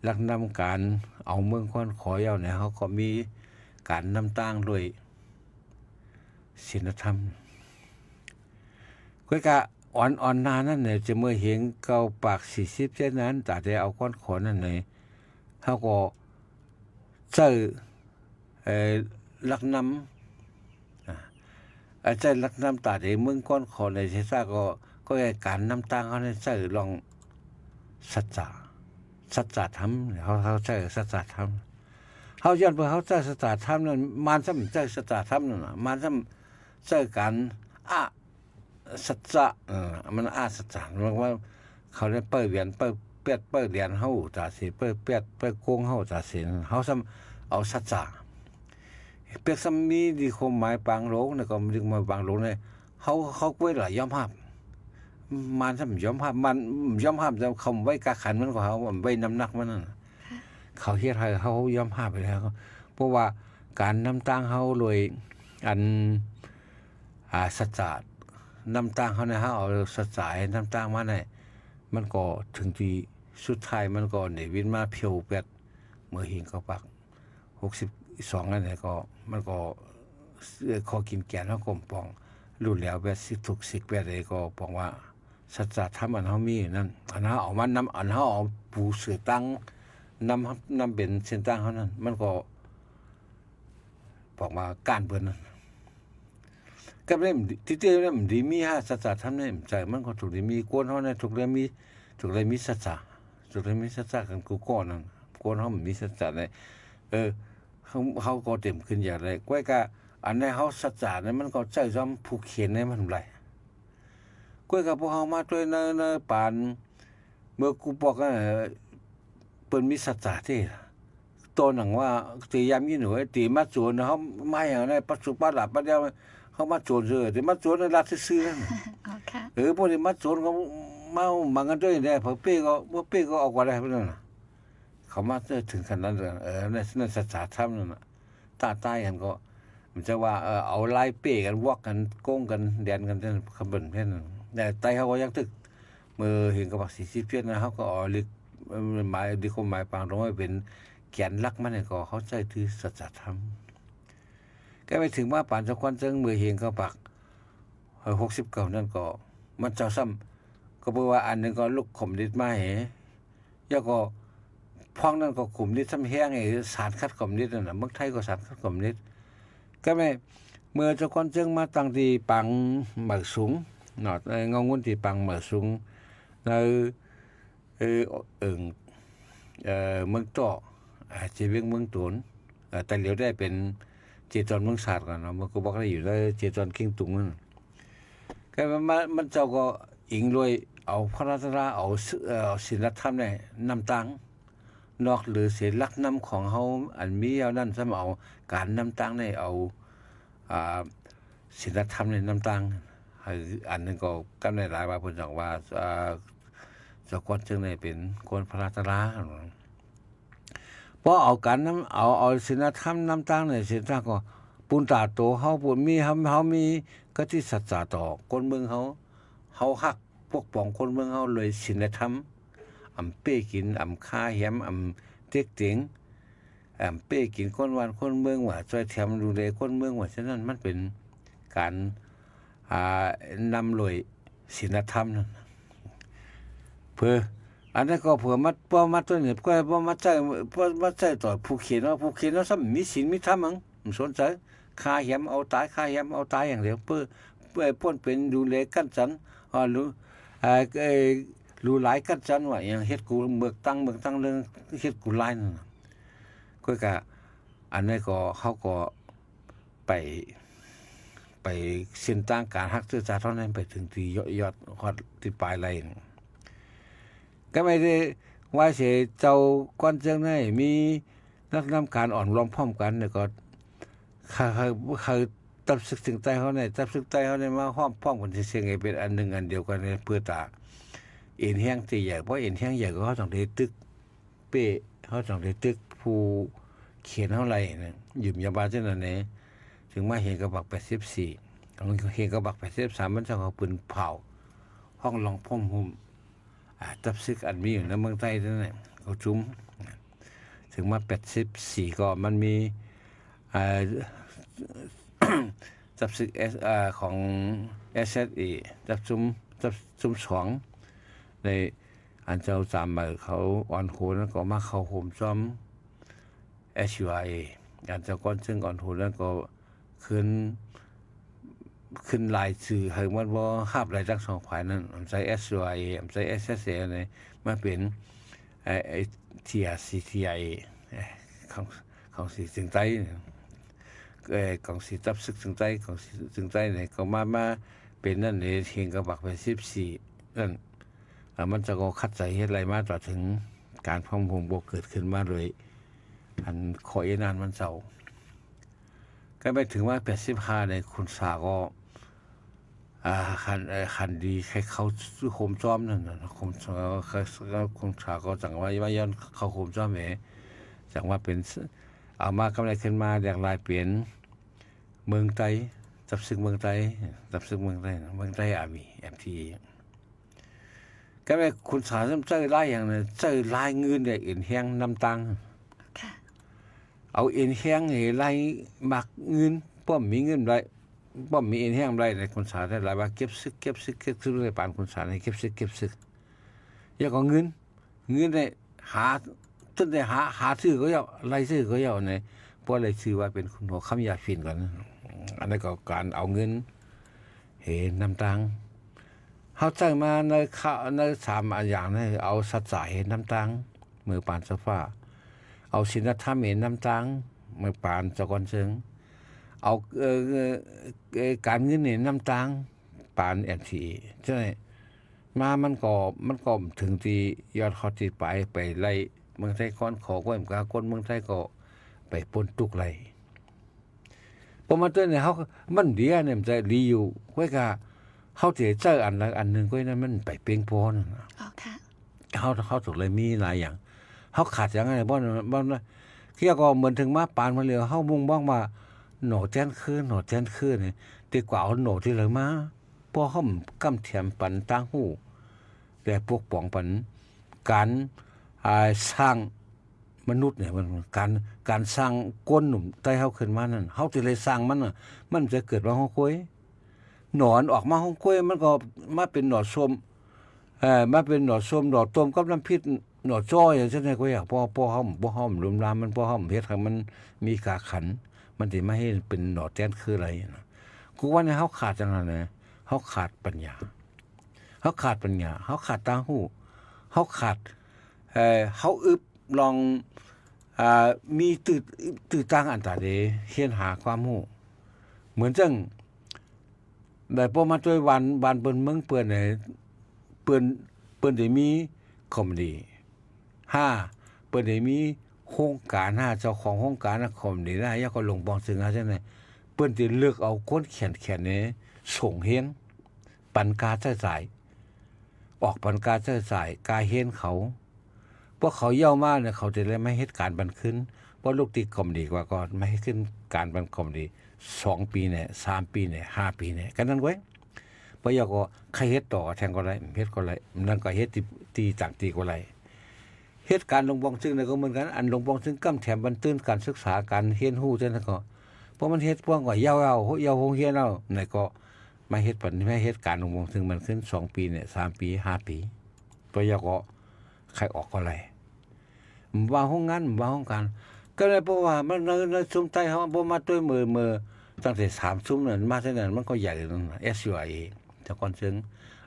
ลักนำการเอาเมืองก้อนขอยาวเนี่ยเขาก็มีการนำตั้งด้วยศีลธรรมก็กะอ่อนนานั่นเนี่ยจะเมื่อเห็นเก้าปาก40เช่นนั้นแต่จะเอาก้อนขอนั่นเลยเขาก็เจอลักนำอาจารย์ลักนำตาเดเมืองก้อนขอในเชซ่าก็การนำตั้งเขาในเจอลองสัจจะธรรมเขาเจอสัจจะธรรมเขาย้อนไปเขาเจอสัจจะธรรมนั่นมันซ้ำเจอสัจจะธรรมนั่นมันซ้ำเจอการสัจจะมันสัจจะมันว่าเขาได้เปิดเวียนเปิดเปิดเรียนเฮาจ่าสิเปิดเปิดโกงเฮาจ่าสิเฮาซ้ำเอาสัจจะเปียกซ้ำมีดีความหมายปางโลกเนี่ยก็ดึงมาปางโลกเนี่ยเขากล้วยหลายยอมภาพมันซ้ำยอมภาพมันยอมภาพจะคำไว้กาขันมันก็เขาไว้น้ำหนักมันนั่นเขาเฮ็ดให้เขายอมภาพไปแล้วเพราะว่าการนำตั้งเขาโดยอันสัจจะนำตั้งเขาเนี่ยเอาสัจจะนำตั้งมาเนี่ยมันก็ถึงที่สุดท้ายมันก็เนี่ยวินมาเพียวเป็ดเมื่อหิงก็ปัก62นั่นแหละก็มันก็ขอกินแกนแล้วกลมปองรู้แล้วแบบสิถูกสิกแบบใดก็บอกว่าสัจจะธรรมอันเฮามีนั่นอันเฮาเอามันนำอันเฮาเอาปูเสือตั้งนำเป็นเส้นตั้งเฮานั่นมันก็บอกว่าการเบิ่นนั่นก็เล่มที่เตเล่มดีมีสัจจะธรรมเนี่ยใจมันก็ถูกดีมีกวนเฮาเนี่ยถูกเลยมีสัจจะถูกเลยมีสัจจะกันกูก่อนนั่นกวนเฮามีสัจจะเนี่ยเขาก็เต็มขึ้นอย่างไรก้อยกะอันในเขาสัจจะเนี่ยมันก็ใจซ้ำผูกเขียนในมันไรก้อยกะพวกเขามาด้วยในป่านเมื่อกูบอกว่าเปิดมีสัจจะที่ตัวหนังว่าตียามยี่หนูตีมาโจรเขาไม่อย่างไรปัจจุบันหลับปัจจุบันเขามาโจรเจอแต่มาโจรในรัฐซื่อนั่นพวกนี้มาโจรเขามาบังกันด้วยเนี่ยพอเป้ก็ออกมาได้เพื่อนเขามาถึงขนาดนั้นนั่นสัจจะธรรมนั่นน่ะตายกันก็มันจะว่าเอาไล่เป้กันวอกกันโกงกันแดนกันนั่นคำบ่นเพิ่นนั่นแต่ไตเขาก็ยังตึกมือเห็นกับ40เพียรนะเขาก็เอาลึกหมายดีความหมายปางตรงว่าเป็นแกนหลักมันก็เขาใจถือสัจธรรมก็ไปถึงว่าป่านสะควันจึงมือเห็นกับปัก69นั่นก็มันเจ้าซ้ำก็เพราะว่าอันนึงก็ลูกข่มฤทธิ์มาเหยก็พองนั่นก็กลุ่มนิดซ้ำแห้งไอ้สารคัดกลุ่มนิดนั่นน่ะเมืองไทยก็สารคัดกลุ่มนิดก็ไม่เมื่อเจ้าคนจึงมาตั้งที่ปังเหมือสูงเนาะงงุ่นที่ปังเหมือสูงในเมืองต่อจีเวียงเมืองตุนแต่เหลียวได้เป็นเจตอนเมืองศาสตร์ก่อนเนาะมันก็บอกได้อยู่ได้เจตอนคิงตุงนั่นก็มันเจ้าก็อิงรวยเอาพระราชาเอาศีลธรรมเนี่ยนำตั้งนอกหรือเสียลักน้ำของเขาอันมีเอานั่นซ้ำเอาการน้ำตังในเอาศีลธรรมในน้ำตังอันนึงก็กำในหลายว่าเพิ่นบอกว่าเจ้าคนจึงได้เป็นคนพระราชาเพราะเอาการน้ำเอาศีลธรรมน้ำตังในศีลธรรมก็ปุณตาโตเฮาปุณมีเฮามีกติสัจจะต่อคนเมืองเฮาฮักปกป้องคนเมืองเฮาเลยศีลธรรมอำเป้กินอำค่าแหมอำเต็กเต็งอำเป้กินคนวันคนเมืองว่าช่วยแถมดูแลคนเมืองว่าฉะนั้นมันเป็นการนำลอยศีลธรรมนั่นเพื่ออันนั้นก็เพื่อมัดบ่มัดตัวนี้ก็บ่มัดใจต่อผู้เขียนว่าซ้ำมีศีลมีธรรมมั้งมันสนใจค่าแหมเอาตายอย่างเดียวเพื่อพ้นเป็นดูแลกันสันรู้หลายกันจันว่าอย่างเฮ็ดกูเมือกตั้งเรื่องเฮ็ดกูหลายนั่นก็กะอันนี้ก็เขาก็ไปเส้นทางการฮักซื่อสัตย์เท่านั้นไปถึงที่ยอดฮอดที่ปลายไหลก็ไม่ได้ ว่าเสียเจ้าก้อนเจียงได้มีนักนำการอ่อนรวมพร้อมกันเนี่ยก็เขาตับศึกถึงใต้เขาเนี่ยตับศึกใต้เขาเนี่ยมาห้อมพร้อมกันเสียงเป็นอันหนึ่งอันเดียวกันเนี่ยเพื่อตาเอ็นแห้งตีใหญ่เพราะเอ็นแห้งใหญ่ก็เขาต้องได้ตึกเป้เขาต้องได้ตึกผู้เขียนเท่าไรเนี่ยหยุมยาบาเช่นนั้นเนี่ยถึงมาเห็นกระบัก84ของเห็นกระบัก83มันจะเอาปืนเผาห้องลองพ่มหุ่มตับซึกอันมีอยู่ในเมืองไทยนั่นแหละเขาจุ้มถึงมา84ก็มันมีตับซึกของ SSE ตับซุ่ม2ในอันเจ้าจามมาเขาอ่อนโหนั้นก็มาเข้าโฮมซ้อม SUIA อันเจ้าก้อนซึ่งอ่อนโหนั้นก็ขึ้นลายสื่อให้มันว่าคาบลายทั้งสองฝ่ายนั้นใช้ SUIA ใช้ SSA เนี่ยมาเป็นไอ้ TRCTI ของสีถึงใต้ของสีตับซึกถึงใต้ของสีถึงใต้เนี่ยก็มาเป็นนั่นเลยเทียงกับบักไป14นั่นมันจะก็คัดใจเฮ็ดอะไรมาต่อถึงการพ่อมพงบกเกิดขึ้นมาเลยอันขอยนานมันเศร้าก็ไปถึงว่า85ในคุณสาก็คันดีให้เขาโคมซ้อมนั่นน่ะโคมคุณสาก็จังว่าย้อนเขาโคมซ้อมแหมจังว่าเป็นเอามากำไรขึ้นมาอย่างลายเปลี่ยนเมืองไต้จับศึกเมืองไต้อามี MT ก็ไปคุณสาเจอไล่อย่างนั้นเจอไล่เงินได้เอ็นแห้งน้ำตังเอาเอ็นแห้งให้ไล่หมักเงินป้อมมีเงินไรป้อมมีเอ็นแห้งไรในคุณสาได้หลายว่าเก็บซึกเลยปานคุณสาในเก็บซึกอย่าก็เงินได้หาต้นได้หาซื้อก็เอาไล่ซื้อก็เอาในเพราะอะไรซื้อว่าเป็นคุณหัวคำยาฟินก่อนอันนั้นก็การเอาเงินเห็นน้ำตังเขาใจมาใน3อันอย่างนี้เอาสัจจะเห็นน้ำตังมือปานโซฟาเอาศีลธรรมเห็นน้ำตังมือปานเจ้าก่อนเชิงเอาการเงินเห็นน้ำตังปาน MTA ใช่ไหมมันก็ถึงที่ยอดเขาที่ไปไล่เมืองไทยก้อนขอก้อยกาก้นเมืองไทยก็ไปปนตุกไล่พอมาเตือนเนี่ยเขามันเดียเนี่ยมันจะรีอยู่ไว้กาเขาเจออันละอันหนึ่งก็นั้นมันไปเปียงพอนเขาถูกเลยมีหลายอย่างเขาขาดอย่างไรบ้างเที่ยก็เหมือนถึงมาปานมาเร็วเขามุ่งบ้างว่าหนอแจ้นคืนเนี่ยตีกว่าเอาหนอที่เลยมาพอเขากำเทียมปันตั้งหูแต่พวกป่องปันการสร้างมนุษย์เนี่ยมันการสร้างก้นหนุ่มใต้เขาขึ้นมานั่นเขาจะเลยสร้างมันจะเกิดว่าห้องคุยหนอนออกมาห้องคุยมันก็มาเป็นหนอส้มมาเป็นหนอส้มหนอต้มกับน้ำพริกหนอจ้อยอย่างเช่นนี้ก็อยากพ่อห้อมรวมรามมันพ่อห้อมเฮ็ดให้มันมีกาขันมันจะไม่ให้เป็นหนอแจ้นคืออะไรนะกูว่าเนี่ยเขาขาดจังเลยเขาขาดปัญญาเขาขาดตาหูเขาขาดเขาลองมีตื่นตั้งอันตาเดเขียนหาความหูเหมือนจังแต่พอมาด้วยวันเปิ้นเมืองเปิ้นเนี่ยเปิ้นได้มีคอมดี5เปิ้นได้มีโครงการ5เจ้าของโครงการคอมดีนะยาก็ลงปองซึ่งจังได๋เปิ้นสิเลือกเอาคนเขียนนี่ส่งเฮียนปันกาใช้จ่ายออกปันกาใช้จ่ายกาเฮียนเขาพวกเขาเย่ามาเนี่ยเขาจะได้ไม่เฮ็ดการบันขึ้นเพราะลูกติคอมดีกว่าก่อนไม่ให้ขึ้นการบันคอมดี2ปีเนี่ย3ปีเนี่ย5ปีเนี่ยกันนั้นไว้เพราะอยากก็ใครเฮ็ดต่อแทงก็ได้เฮ็ดก็ได้นั่นก็เฮ็ดตีต่างตีก็ได้เฮ็ดการลงบองซึ่งเนี่ยก็เหมือนกันอันลงบองซึ่งกำแถมบันตื้นการศึกษาการเรียนรู้จังนั้นก็เพราะมันเฮ็ดพวกว่ายาวโรงเรียนเอาไหนก็ไม่เฮ็ดปันไม่เฮ็ดการลงบองซึ่งมันขึ้น2ปีเนี่ย3ปี5ปีเพราะอยากก็ใครออกก็ได้ว่าห้องงานว่าห้องการก็เลยเพราะว่ามันในซุ้มใต้เฮาบ่มาด้วยมือตั้งแต่3ซุ้มนั้นมาเท่านั้นมันก็ใหญ่นั่น SUIA แต่ก่อนซึ่ง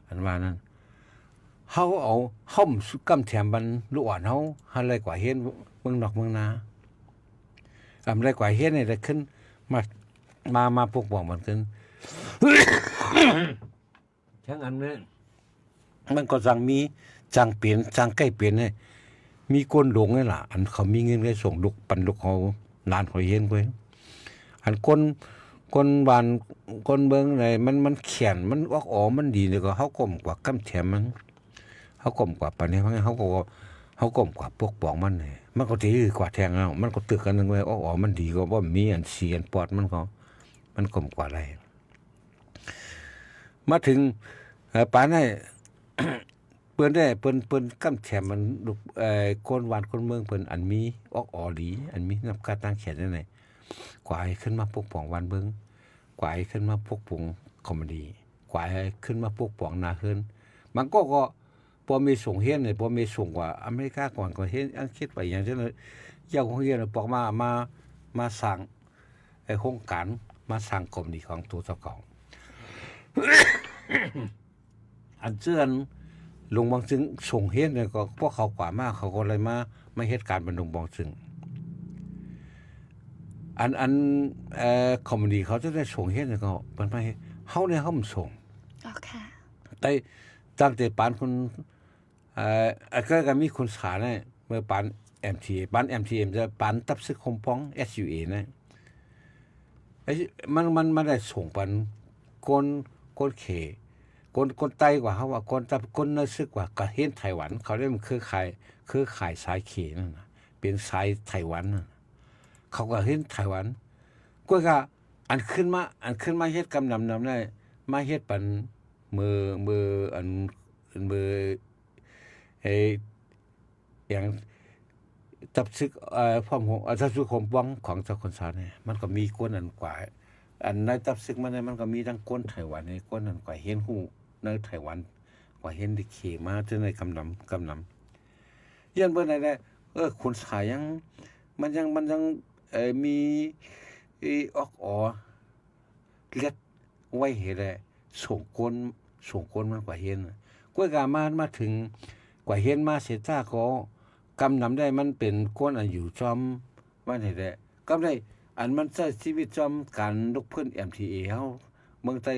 อันว่านั้นเฮาเอาห่มกำแถมบันลูกอ่อนเฮาหันเลยกว่าเฮ็ดเมืองนอกเมืองนาอะไรกว่าเฮ็ดนี่ได้ขึ้นมาพวกบอกมันขึ้น ทั้งอันนั้นมันก็จังมีจังเปลี่ยนจังใกล้เปลี่ยนให้ มีก้นหลงนี่ล่ะอันเขามีเงินได้ส่งลูกปันลูกเขาลานเขาเห็นไว้อันก้นบานก้นเบิ่งไหนมันแข็งมันออกมันดีนี่ก็เฮากลมกว่ากำแถมมันเฮากลมกว่าปานนี้เพราะงั้นเฮากลมกว่าพวกปองมันนี่มันก็ดีกว่าแทงเอามันก็ตึกกันนึงไว้ออกมันดีกว่าบ่มีอันเสียนปอดมันก็มันกลมกว่าอะไรมาถึงปานให้เปิ้นได้เปิ้นกำแถมมันลูกคนหวานคนเมืองเปิ้นอันมีออกดีอันมีนำการตั้งแขนนั่นน่ะกว่าขึ้นมาปกป้องวันเบิ่งกว่าขึ้นมาปกป้องคอมเมดี้กว่าขึ้นมาปกป้องนาเฮิรนมันก็พอมีส่งเฮียนเนี่ยพอมีส่งกว่าอเมริกาก่อนก็เฮ็ดอังกฤษไปอย่างเช่นเจ้าของเฮียนบอกมาสร้างโครงการมาสร้างคอมเมดี้ของตัวเจ้าของ อันเจือนลงบางซึ่งส่งเฮ็ดเนี่ยก็พวกเขากว่ามากเขาก็เลยมาเฮ็ดการบรรลงบางซึ่งอันคอมเมดี้เขาจะได้ส่งเฮ็ดเนี่ยก็เปิ้นไปเฮาเนี่ยเฮามันส่งอ๋อค่ะแต่ตั้งแต่ปานคนก็มีคนสาเนี่ยเมื่อปาน MTA ปาน MTM จะปานตับซึกคมป้อง SUA นะมันได้ส่งปานคนเขคนไต้กว่าเขาว่าคนนึกซึกว่าก็เห็นไต้หวันเขาได้มันคือขายสายเขนั่นน่ะเป็นสายไต้หวันน่ะเขาก็เห็นไต้หวันก็อันขึ้นมาเฮ็ดกำนำได้มาเฮ็ดปันมืออันมืออย่างตับซึกพร้อมของตับซึกคมป้องของเจ้าคนสาวเนี่ยมันก็มีคนอันกว่าอันในตับซึกมันก็มีทั้งคนไต้หวันในคนนั้นกว่าเห็นฮู้ในไต้หวันกว่าเห็นได้เขมาจนในกำนำยันเบิ่นได้คนสายยังมันยังมีออกเล็ดไว้เฮ็ดได้ส่งคนมันกว่าเห็นกว่ามาถึงกว่าเห็นมาเสร็จจ้าก็กำนำได้มันเป็นคนอันอยู่จอมว่าได้ได้กำได้อันมันใช้ชีวิตจอมการลุกพื้น MTA เฮาเมืองไต้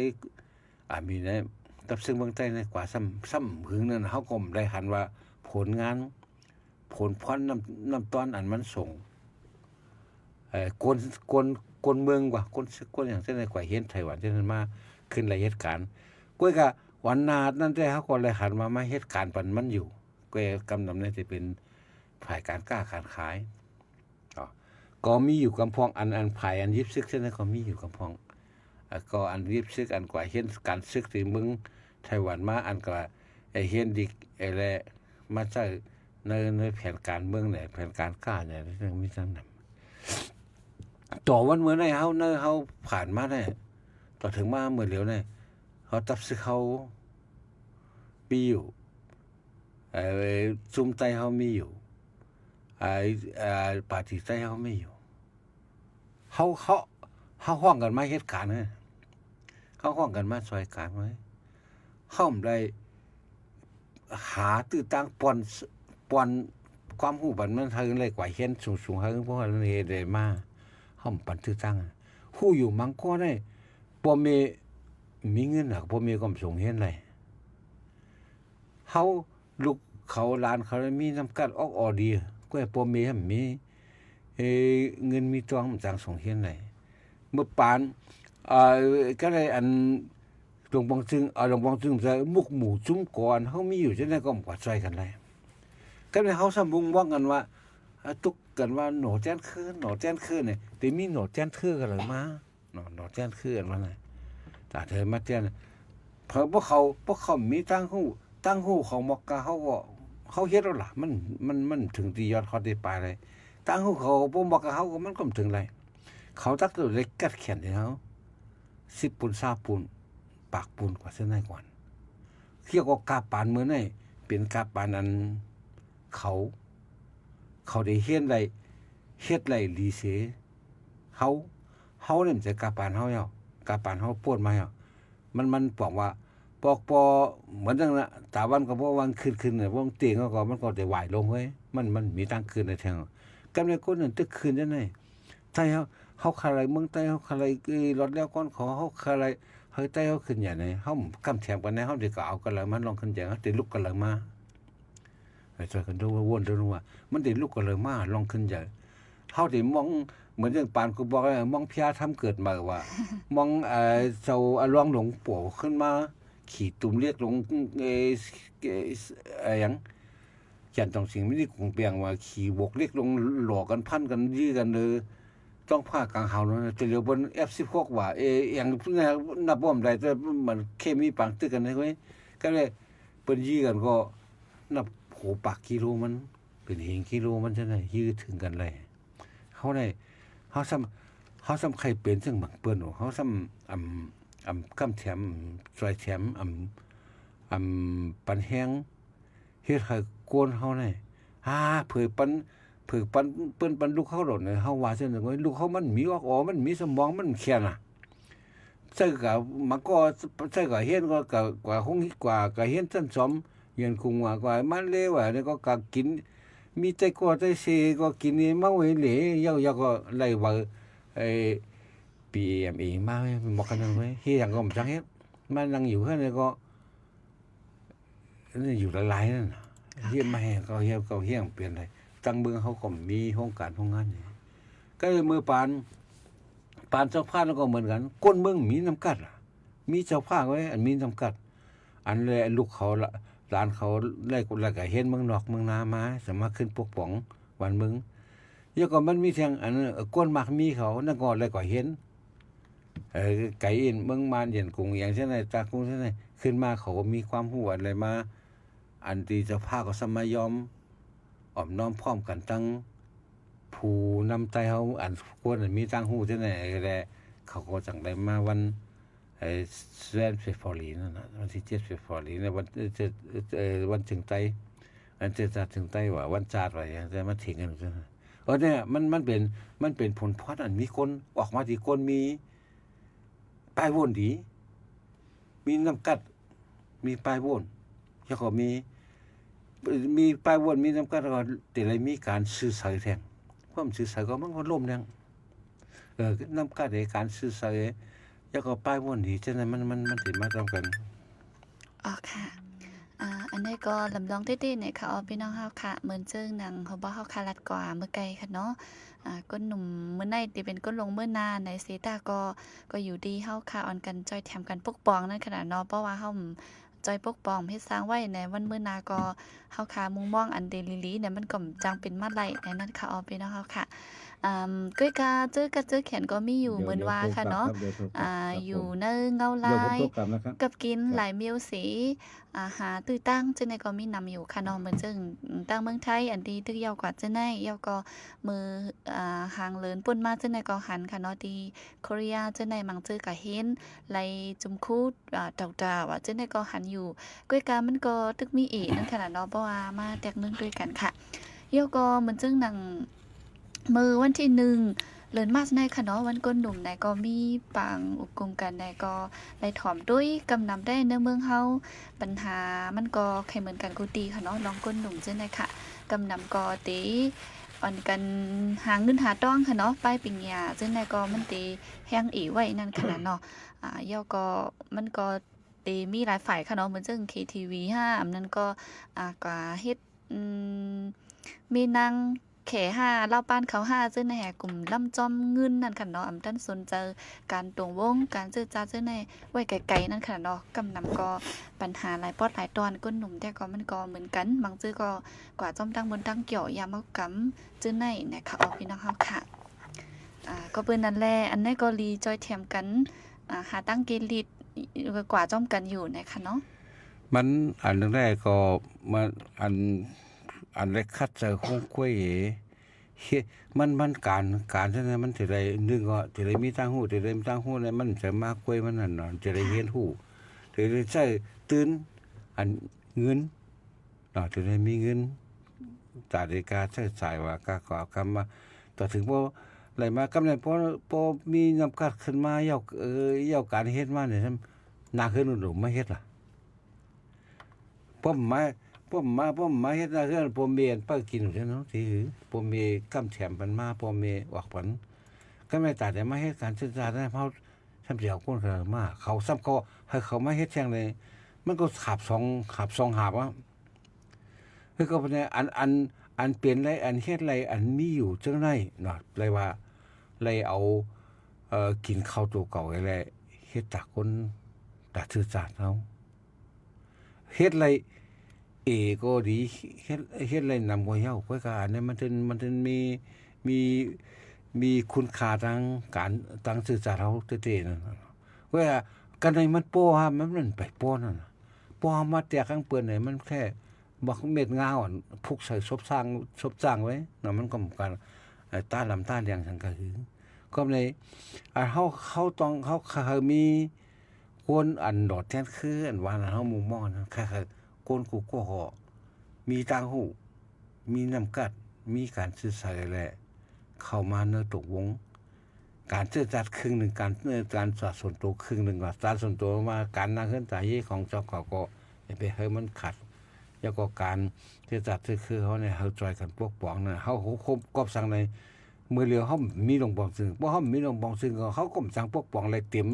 มีนะตับซึ่งเมืองไต้ในกว่าซ้ำหึงนั่นเฮาก็ได้หันว่าผลงานผลพรน้ำตอนอันมันส่งคนเมืองกว่าคนอย่างเช่นในกว่าเห็นไต้หวันเช่นนั้นมาขึ้นรายเหตุการณ์ก้อยก็วันนาดนั่นได้เฮาก็เลยหันมาเหตุการณ์ปันมันอยู่ก้อยกำนำนี่สิเป็นฝ่ายการค้าการขายก็มีอยู่กำพองอันภายอันยิบซึกเช่นนั้นก็มีอยู่กำพองก็อันยิบซึกอันกว่าเห็นการซึกที่เมืองไต้หวันมาอันกว่าเห็นดิแลมาใช้ในแผนการเมืองไหนแผนการค้าเนี่ยเรื่องมีจังนำต่อวันเมื่อไหร่เฮาผ่านมาได้ต่อถึงมาเมื่อเหลียวเนี่ยเฮาตับซึกเฮามีอยู่ซุ่มไต้เฮามีอยู่ปาฏิไต้เฮาไม่อยู่เฮาห้องกันมาเหตุการณ์เนี่ยเขาห้องกันมาช่วยการไว้เฮาได้หาตื้อตั้งปอนความรู้บันมันเฮิงเลยกว่าเห็นสูงๆเฮิงเพราะว่ามันเฮ็ดได้มาเฮาปันตื้อตั้งฮู้อยู่มังก็ได้บ่มีเงินน่ะบ่มีความสูงเห็นเลยเฮาลูกเขาหลานเขามีนำกัดออกดีก็บ่มีเงินมีตองมันจังส่งเฮียนไหนเมื่อปานก็เลยอันหลวงบางซึ่งหลวงบางซึ่งจะมุกหมู่จุ้มก่อนเฮามีอยู่จังได๋ก็บ่ช่วยกันเลยก็เลยเฮาสมมุงว่ากันว่าตุกกันว่าหนอแจ้นคืนเนี่ยแต่มีหนอแจ้นคือกันเลยมาหนอแจ้นคืออันว่าน่ะถ้าเธอมาแจ้นเพราะพวกเขามีตั้งหู้ของมอกกาเขาเฮ็ดแล้วล่ะมันถึงที่ยอดเขาได้ปลายเลยตั้งหู้เขาบ่บอกกับเขาก็มันก็ถึงไรเขาตักตัวเล็กกัดแขนให้เฮา10ปูน20ปูนปากปูนกว่าเส้นได้ก่อนเกี่ยวกับกาปานมื้อนี้เป็นกาปานอันเขาได้เฮ็ดไรลีเสเฮาเนี่ยจะกาปานเฮากาปานเฮาปวดมามันบอกว่าปอกเหมือนจังน่ะตาวันก็บ่วันคืนเนี่ยบ่เตียงก็มันก็ได้ไหวลงเฮ้ยมันมีตั้งคืนในแทงกำในคนนั้นตึกคืนจังได๋ไทยเฮาคาไรเมืองไต้เฮาคาไรรถแล้วก่อนขอเฮาคาไรเฮาไต้เฮาขึ้นอย่างไหนเฮากำแถมกันในเฮาได้ก็เอากันแล้วมันลองขึ้นอย่างเฮาได้ลุกกันแล้วมา ไอ้ช่วยกันดูว่าวนดูว่ามันได้ลูกก็เลยมาลองขึ้นใหญ่เฮาได้มองเหมือนอย่างปานกูบอกว่ามองพญาทำเกิดมาว่า มองเจ้าอลองหลวงปู่ขึ้นมาขี่ตุ่มเรียกหลวงหยังจันต้องสิ่งไม่ได้คงเปียงว่าขี่บกเรียกลงหลอกกันพันกันยื้อกันเลยต้องผ้ากลางเฮาเนาะจะเหลือบน F16 ว่าอย่างนับบ่มได้แต่มันเคมีปังตึกกันได้เว้ยก็เลยเปิ้นยื้อกันก็นับโหปากกิโลมันเป็นเฮงกิโลมันจังได๋ยื้อถึงกันเลยเฮาได้เฮาซ้ำใครเป็นซึ่งบักเปิ้นเฮาซ้ำกำแถมซอยแถมปันแฮงเฮ็ดให้โกนเฮาได้เผยปันเปิ้นปันลูกเขาโดดเนี่ยเฮาว่าซั่นว่าลูกเขามันมีมันมีสมองมันแค่น่ะใส่ก็มันก็ใส่ก็เฮ็ดก็กว่าคงกว่าก็เฮ็ดซั่นสมเรียนคงว่ากว่ามันเลวเนี่ยก็กินมีใจก็ใจเสก็กินนี่มาไว้เหลยาวก็ไล่ว่าPMA มาบอกกันไว้เฮ็ดหยังก็บ่จังเฮ็ดมานั่งอยู่เฮือนนี่ก็นี่อยู่หลายๆนั่นน่ะเฮ็ดมาให้เขาเฮ็ดเขาเฮียงเปลี่ยนได้ตั้งเมืองเขาก็มีโครงการโรงงานนี่ก็มือปานเจ้าภาพก็เหมือนกันก้นเมืองมีจำกัดมีเจ้าภาพไว้อันมีจำกัดอันแลลูกเขาหลานเขาได้แล้วก็เฮ็ดเมืองนอกเมืองนามาสามารถขึ้นปกป้องวันเมืองยก็มันมีเพียงอันก้นมักมีเขานั่นก็เลยก็เห็นไก่อินเมืองมานเย็นกรุงอย่างเช่นในตากรุงเช่นในขึ้นมาเขามีความรู้อะไรมาอันที่เจ้าภาพก็สมัยยอมอ้อมน้อมพร้อมกันตั้งผู้นำใจเขาอันควรมีตั้งหู้ที่ไหนแหละเขาก็จังได้มาวัน7 เฟบรุารีนั่นน่ะวันที่7 เฟบรุารีในวันถึงไตอันจะถึงไตว่าวันจาดว่าอย่างจะมาถึงกันซั่นเนี่ยมันเป็นผลพลอยอันมีคนออกมาที่คนมีป้ายวนดีมีน้ำกัดมีป้ายวนแล้วก็มีป้ายวนมีน้ำกัดแล้วก็แต่ละมีการซื้อสายแทงความซื้อสายก็มันก็ล่มแรงน้ำกัดในการซื้อสายแล้วก็ป้ายวนดีฉะนั้นมันสิมาตรงกันอ๋อค่ะอันนี้ก็ลำลองเต้ๆเนี่ยค่ะพี่น้องเฮาค่ะเหมือนเจิ้งหนังเขาบ่เฮาค่ะรัดกว่าเมื่อไกลค่ะเนาะก้นหนุ่มเมื่อในที่เป็นก้นลงเมื่อนานในเซตาก็อยู่ดีเฮาค่ะออนกันจอยแถมกันปกป้องนั่นขนาดเนาะเพราะว่าเฮาจอยปกป้องเฮ็ดสร้างไว้ในวันมื้อนาก็เฮาค่ะมุงมองอันเดลิเนี่ยมันก็จังเป็นมาไล่ในนั้นค่ะพี่น้องเฮาค่ะก้อยกาเจอแขนก็มีอยู่เหมือนว่าค่ะเนาะอยู่ในเงาลายกับกินหลายเมียวสีหาตื้อตั้งจังได๋ก็มีนำอยู่ค่ะเนาะเหมือนจึงตั้งเมืองไทยอันดีตึกยาวกว่าจังได๋ยาวก็มือหางเลินป่นมาจังได๋ก็หันค่ะเนาะที่โคเรียจังได๋มังจือก็เห็นไหลจุมคูดดาวว่าจังได๋ก็หันอยู่ก้อยกามันก็ตึกมีอีนั่นขนาดเนาะเพราะว่ามาแตกนึงด้วยกันค่ะยาวก็เหมือนจึงนั่งมือวันที่1เลินมาในค่ะเนาะวันก้นหนุ่มไหนก็มีปังอุกมกันไหนก็ได้ถ่อมด้วยกำนำได้ในเมืองเฮาปัญหามันก็ใครเหมือนกันกูตีค่ะเนาะลองก้นหนุ่มจังได๋ค่ะกำนำก็ตีอ่อนกันหาเงินหาต้องค่ะเนาะป้ายปิญญาจังได๋ก็มันตีแฮงอีไว้นั่นขนาดเนาะย่อก็มันก็ตีมีหลายฝ่ายค่ะเนาะเหมือนจัง KTV 5อันนั้นก็ก็เฮ็ดมีนางแข5เล่าป้านเขา5ซึ่งในแห่กลุ่มล่ำจอมเงินนั่นค่ะเนาะท่านสนใจการตวงวงการซื้อจ้าซึ่งในไว้ไกลๆนั่นค่ะเนาะกำนำก็ปัญหาหลายปอดหลายตอนก้นหนุ่มแต่ก็มันก็เหมือนกันบางซื่อก็กว่าจอมตั้งบนตั้งเกี่ยวยามเอากำจึงในนะคะพี่น้องเฮาค่ะก็เปิ้นนั่นแหละอันนี้ก็รีจอยแถมกันหาตั้งเกลิดกว่าจอมกันอยู่นะคะเนาะมันอันแรกก็มาอันแรกคัดเจอคงกล้วยมันการฉะนั้นมันสิได้นึงก็สิได้มีตั้งหูสิได้มีตั้งหูเนี่ยมันจะมากกล้วยมันนั่นเนาะสิได้เห็นหูสิได้ใช้ตื่นอันเงินเนาะสิได้มีเงินจากในการใช้จ่ายว่ากะก็คำว่าต่อถึงบ่ไหลมากำนั้นพอมีนำกัดขึ้นมาเยาการเฮ็ดมาเนี่ยหนักขึ้นหรือไม่เฮ็ดล่ะผมมาเฮ็ดนะเฮือนผมเมียนไปกินอยู่เนาะสิผมมีกำแถมมันมาผมมีออกปันก็ไม่ตัดแต่มาเฮ็ดการศึกษาได้เพราะซ้ำเดียวคนมาเขาซ้ำเขาให้เขามาเฮ็ดแทงเลยมันก็ขับสองหาบว่า คือก็เป็นอันเปลี่ยนไรอันเฮ็ดไรอันมีอยู่จังได๋เนาะเลยว่าเลยเอากินข้าวตัวเก่าไอ้แลเฮ็ดจากคนตาซื่อสัตย์เฮาเฮ็ดไรก็ดีเฮ็ดไรนำบ่เฮาค่อยก็อันนี้มันถึงมีคุณค่าทางการทางสื่อสารเฮาเต้ๆนั่นว่ากันให้มันโป้ฮะมันไปโป้นั่นป้อมาแตกข้างเปิ้นนี่มันแค่บักเม็ดงาอ่อนพุกใส่ซบสร้างไว้เนาะมันก็กันตาลำตาเลียงสังก็คือก็ในเขาต้องเขามีคนอันดอดแท้คืออันว่าเฮามุมมองนะค่ะคนกูก็ฮอมีต่างหูมีน้ำกัดมีการสื่อสารแหละเข้ามาเนื้อตกวงการสื่อจัดครึ่งหนึ่งการสะสมตัวครึ่งหนึ่งว่าสะสมตัวมาการนั่งขึ้นใจของเจ้าเขาก็ไปให้มันขัดแล้วก็การที่จัดคือเขาเนี่ยเขาจอยกันพวกป๋องน่ะเขาคบกอบสั่งในเมื่อเรือเขามีลงปองซึ่งเพราะเขามีลงปองซึ่งเขาก็สั่งพวกป๋องอะไรเต็ม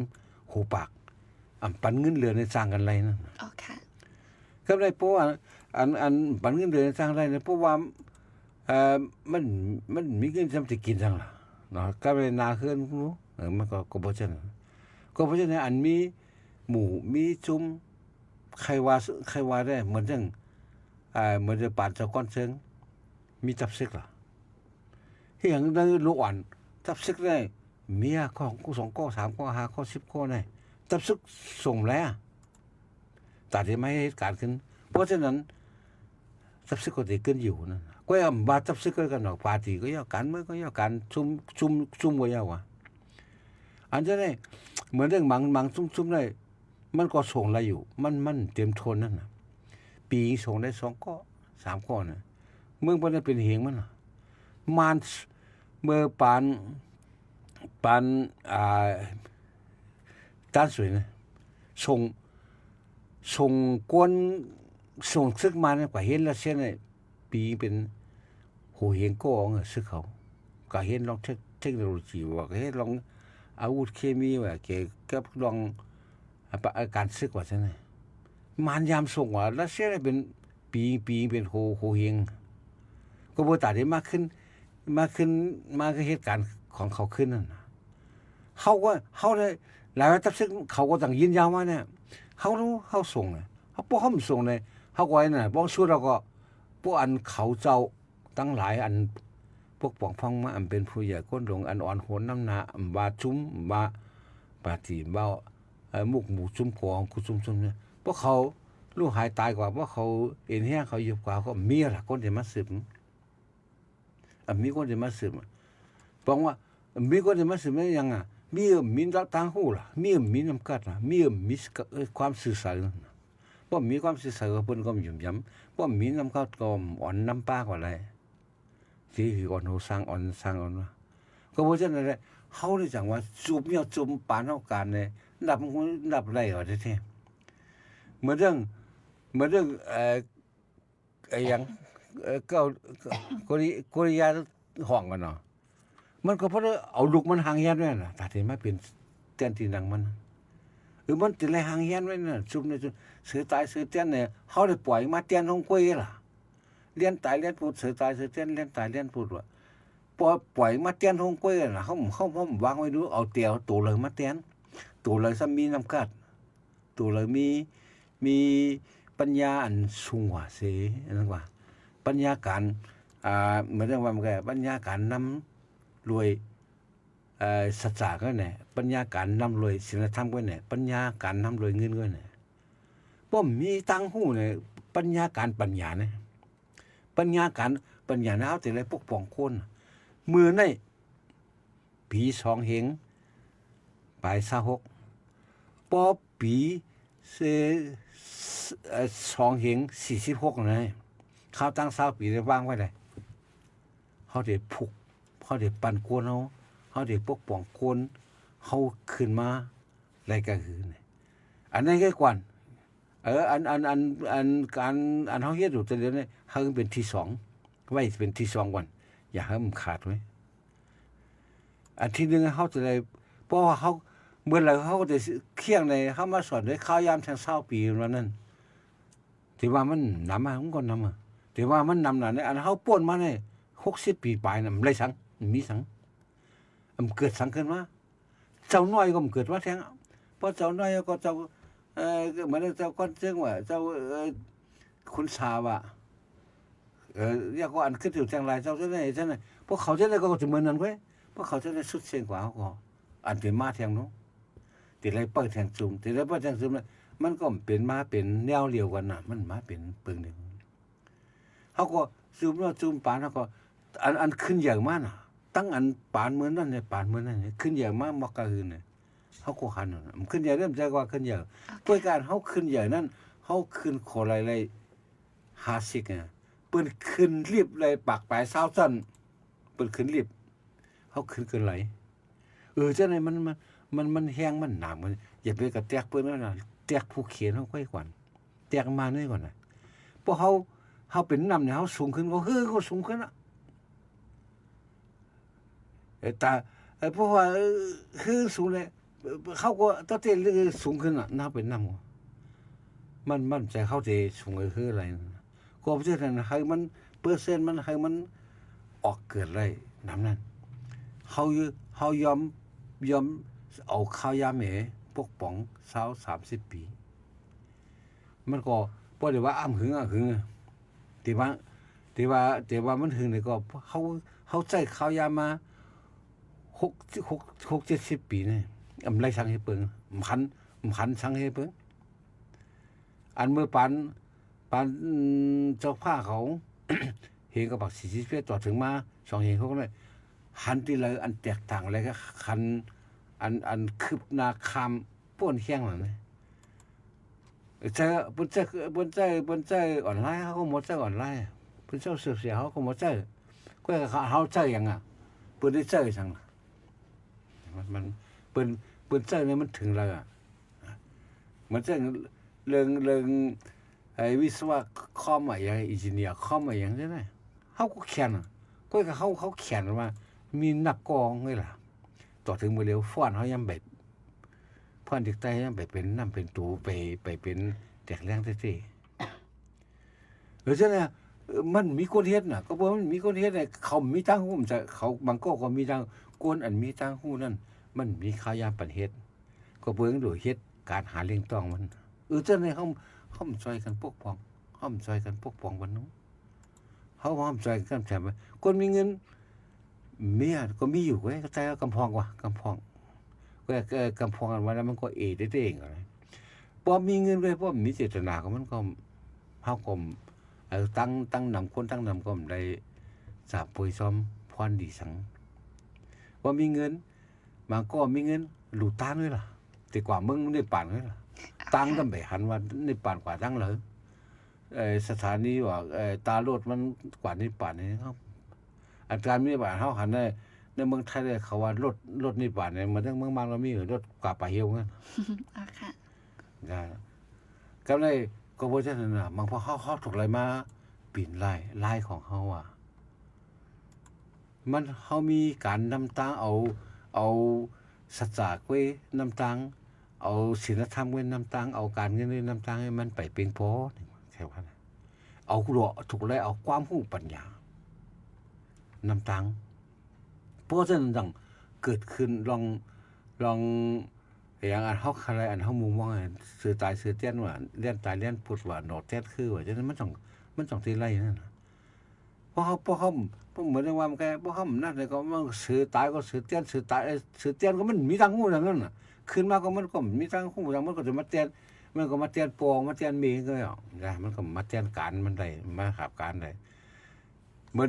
หูปากปันเงินเรือในสร้างกันไรนั่นอ๋อค่ะก็ได้เพราะว่าอันปันเงินเดือนสร้างได้เนี่ยเพราะว่ามันมีเงินจำสิกินจังล่ะเนาะก็เลยนาขึ้นรู้มันก็บ่จังอันมีหมู่มีจุ่มใครว่าได้เหมือนจังเหมือนจะปานเจ้าก้อนเชิงมีจับซึกล่ะเฮียงได้ลูกอ่อนจับซึกได้เมียของกู2ข้อ3ข้อ5ข้อ10ข้อได้จับซึกส่งแล้วตัดที่ไม่ให้การขึ้นเพราะฉะนั้นจับซึกก็ได้ขึ้นอยู่นั่นก็ยังบาจับซึกกันหรอกปาร์ตี้ก็ยากันเมื่อก็ยากันซุ่มก็ยาวะอันจะได้เหมือนเรื่องมังซุ่มได้มันก็ส่งอะไรอยู่มันเตรียมทนนั่นน่ะปีส่งได้2ข้อ3ข้อน่ะเมืองบ่ได้เป็นเหงมันมันเมื่อปานด้านสวยนะส่งกวนส่งซึกมาเนี่ยกว่าเห็นแล้วเช่นเนี่ยปีเป็นหูเห็นก็อ๋อซึกเขาก็เห็นลองเทคโนโลยีว่าก็เห็นลองอาวุธเคมีว่าเกี่ยวกับลองการซึกว่าซั่นน่ะมันยามส่งว่าแล้วเช่นเป็นปีเป็นหูเห็นก็บ่ตัดได้มากขึ้นมาคือเหตุการณ์ของเขาขึ้นนั่นเขาได้หลายทับซึกเขาก็ต้องยินยาวมาเนี่ยเขารู้เขาส่งเนี่ยเขาพวกเขาไม่ส่งเลยเขาก็ไว้น่ะพวกสู้เราก็พวกอันเขาเจ้าตั้งหลายอันพวกป่องฟังมาอันเป็นผู้ใหญ่ก้นหลงอันอ่อนโหนน้ำหนาบาจุ้มบาปาตีบ่มุกหมูจุ้มของกุจุ้มเนี่ยพวกเขาลูกหายตายกว่าพวกเขาเอ็นแห้งเขาอยู่กว่าก็มีล่ะคนที่มาสืบมีคนที่มาสืบบอกว่ามีคนที่มาสืบไม่ยังมีรักทางหูล่ะมีน้ำกัดล่ะมีความสื่อสารบ่มีความสื่อสารกับเพิ่นก็ยุ่มยำบ่มีน้ำกัดก็อ่อนน้ำปลากว่าไรที่อ่อนหูสร้างอ่อนก็เพราะฉะนั้นเฮาได้จังว่าจุ่มปานเฮาการเนี่ยนับไรว่าแท้ๆเหมือนเรื่องอย่างโกริยาห้องกันเนาะมันก็เพราะเอาลูกมันหางแยนไว้น่ะถ้าที่มาเป็นเตียนที่นังมันมันติไรหางแยนไว้น่ะซุ่มในเสือตายเสือเตียนเนี่ยเฮาได้ปล่อยมาเตียนของกล้วยล่ะเลี้ยนตายเลี้ยนพูดเสือตายเสือเตียนเลี้ยนตายเลี้ยนพูดว่าปล่อยมาเตียนของกล้วยน่ะเฮาวางไว้ดูเอาเตียวตัวเลยมาเตียนตัวเลยซ้ำมีน้ำกัดตัวเลยมีปัญญาอันสูงกว่าเสียนั่นว่าปัญญาการเหมือนว่ามันก็ปัญญาการนำรวยสัจจะก็เนี่ยปัญญาการนำรวยศีลธรรมก็เนี่ยปัญญาการนำรวยเงินก็เนี่ยบ่มีตังหูเนี่ยปัญญาเนี่ยปัญญานะเอาแต่ไรปกป้องคนมือในผี2เหงปลาย26ปอปีเส2เหง46นะข้าวตั้ง20ปีได้วางไว้ได้เขาได้ผูกเขาได้ปั่นกวนเขาได้ปกป้องคนเขาขึ้นมาอะไรก็คืออันนั้นแค่ก่อนอันเขาเฮ็ดอยู่แต่เดี๋ยวนี้เขาเป็นที่2ไว้เป็นที่2ก่อนอย่าให้มันขาดไว้อันที่1เขาจะได้เพราะว่าเขาเมื่อไหร่เขาจะเคียงในเขามาสอนด้วยข้าวยามแทง20ปีวันนั้นที่ว่ามันนำมาผมก็นำมา แต่ว่ามันนำน่ะในอันเฮาป่วนมาเนี่ย60 ปีปลายน่ะมันไรสังมีสังมันเกิดสังขึ้นมาเจ้าน้อยก็มันเกิดว่าแท้งเพราะเจ้าน้อยก็เจ้าเหมือนเจ้าก้อนเจิงว่าเจ้าคุณสาวอ่ะอยากก็อันขึ้นอยู่จังไรเจ้าจะได้จังได๋พวกเขาจะได้ก็จะเหมือนนั้นเว้ยพวกเขาจะได้สุดเสียงกว่าเฮาก็อันเป็นมาแทงเนาะติไรเปิดแทงซุ่มติไรเปิดแทงซุ่มมันก็เป็นมาเป็นแนวเดียวกันน่ะมันมาเป็นปึงนึงเฮาก็ซุ่มเนาะซุ่มปานเฮาก็อันขึ้นอย่างมากน่ะตั้งอันปานเหมือนนั่นเนี่ยปานเหมือนนั่นเนี่ยขึ้นอย่างมากมักกะหืนเนี่ยเฮาก็คันน่ะมันขึ้นอย่างเริ่มใจว่าขึ้นอย่างด้วยการเฮาขึ้นอย่างนั้นเฮาขึ้นขออะไร50อ่ะเปิ้นขึ้นรีบเลยปากปลาย20ซั่นเปิ้นขึ้นรีบเฮาขึ้นเกินไหลจังได๋มันแห้งมันหนามมันอย่าไปกระแตกเปิ้นนั่นน่ะแตกผู้เขียนเฮาค่อยกว่าแตกมาน้อยก่อนน่ะเพราะเฮาเป็นนำเนี่ยเฮาสูงขึ้นก็ก็สูงขึ้นอ่ะแต่เพราะว่าคือสูงเลยเขาก็ตั้งแต่สูงขึ้นอ่ะน่าเป็นนำมันใจเข้าใจสูงคืออะไรก็เพราะฉะนั้นให้มันเปอร์เซ็นต์มันให้มันออกเกิดอะไรน้ำนั้นเฮายอมเอาข้าวยาแหมปกป้อง20-30 ปีมันก็บ่ได้ว่าอ้ำหึงแต่ว่ามันหึงนี่ก็เฮาใจข้าวยามา60-70 ปีนี่อำไรสังให้เปิงคันสังให้เปิงอันเมื่อปานเจ้าผ้าเขา เห็นกับบัก40ปีต่อถึงมา2เห็นเขาก็เลยหันที่เลยอันแตกต่างอะไรก็คันอันคืบหน้าคามป้วนแข้งนั่นนะบนใจออนไลน์เขาก็หมดใจออนไลน์เพิ่นเจ้าเสียเขาก็หมดใจก็เขาใจอย่างอ่ะเพิ่นได้ใจจังมันเปิ้นใจเนี่ยมันถึงแล้วอ่ะมันใจเรื่องไอ้วิศวะคอมอะไรอย่างอินจิเนียร์คอมอะไรอย่างนั้นน่ะเฮาก็แข่งก็เขาแข่งมามีนักกองไงล่ะต่อถึงมื้อเร็วฟ้อนเฮายามแบบฟ้อนเด็กใต้ยามไปเป็นน้ำเป็นตูไปเป็นแตกแรงเต้ๆฉะนั้นมันมีคนเฮ็ดน่ะก็บ่มันมีคนเฮ็ดเขามีทางหูมันจะเขาบางก็มีทางกวนอันมีทางหูนั่นมันมีข้าวยามปันเฮ็ดก็เบิ่งดูเฮ็ดการหาเลี้ยงต้องมันจังได๋เฮาช่วยกันปกป้องช่วยกันปกป้องมันเนาะเฮาช่วยกันแถมคนมีเงินเมียก็มีอยู่เว้ยก็ใจกำพองว่ะกำพองก็กำพองกันว่าแล้วมันก็ได้เองอะไรบ่มีเงินเว้ยบ่มีเจตนาของมันก็เฮาก็ตั้งนำคนตั้งนำก็ได้สาบป่วยซ้อมพรดีสังว่ามีเงินบางก็มีเงินหลุดตานด้วยล่ะแต่กว่ามึงได้ป่านด้วยล่ะตังกันไปหันว่าได้ป่านกว่าตั้งเลยสถานีว่าตาโลดมันกว่านี้ป่านนี้ครับอาจารย์มีป่านเฮาหันในเมืองไทยได้เขาว่ารถนี่ป่านเนี่ยมันทั้งเมืองบางเรามีรถกว่าป่าเหี่ยวงั้นค่ะได้ก็เลยก็บ่จังนั้นน่ะบางพอเฮาถูกอะไรมาปีนลายของเฮาอ่ะมันเฮามีการนำตางเอาสัจจะไว้นำตางเอาศีลธรรมไว้นำตางเอาการเงินไว้นำตางให้มันไปเพียงพอแค่ว่าเอาถูกเลยเอาความรู้ปัญญานำตางเพราะฉะนั้นเกิดขึ้นลองอย่างอันเฮาอะไรอันเฮามุมมองสื่อตายสื่อเตี้ยนว่าเลี้ยนตายเลี้ยนพุทธว่าหนอแท้คือว่าฉะนั้นมันต้องที่ไรนั่นน่ะเพราะเขาเหมือนว่ามันแกเพราะเขานั่นเลยก็มันสื่อตายก็สื่อเตี้ยนสื่อตายสื่อเตี้ยนก็มันมีทางหูทางนั้นน่ะขึ้นมาก็มันก็มีทางหูทางมันก็จะมาเตี้ยนมันก็มาเตี้ยนปองมาเตี้ยนมีก็อ่ะนะมันก็มาเตี้ยนการมันได้มาขับการได้เหมือน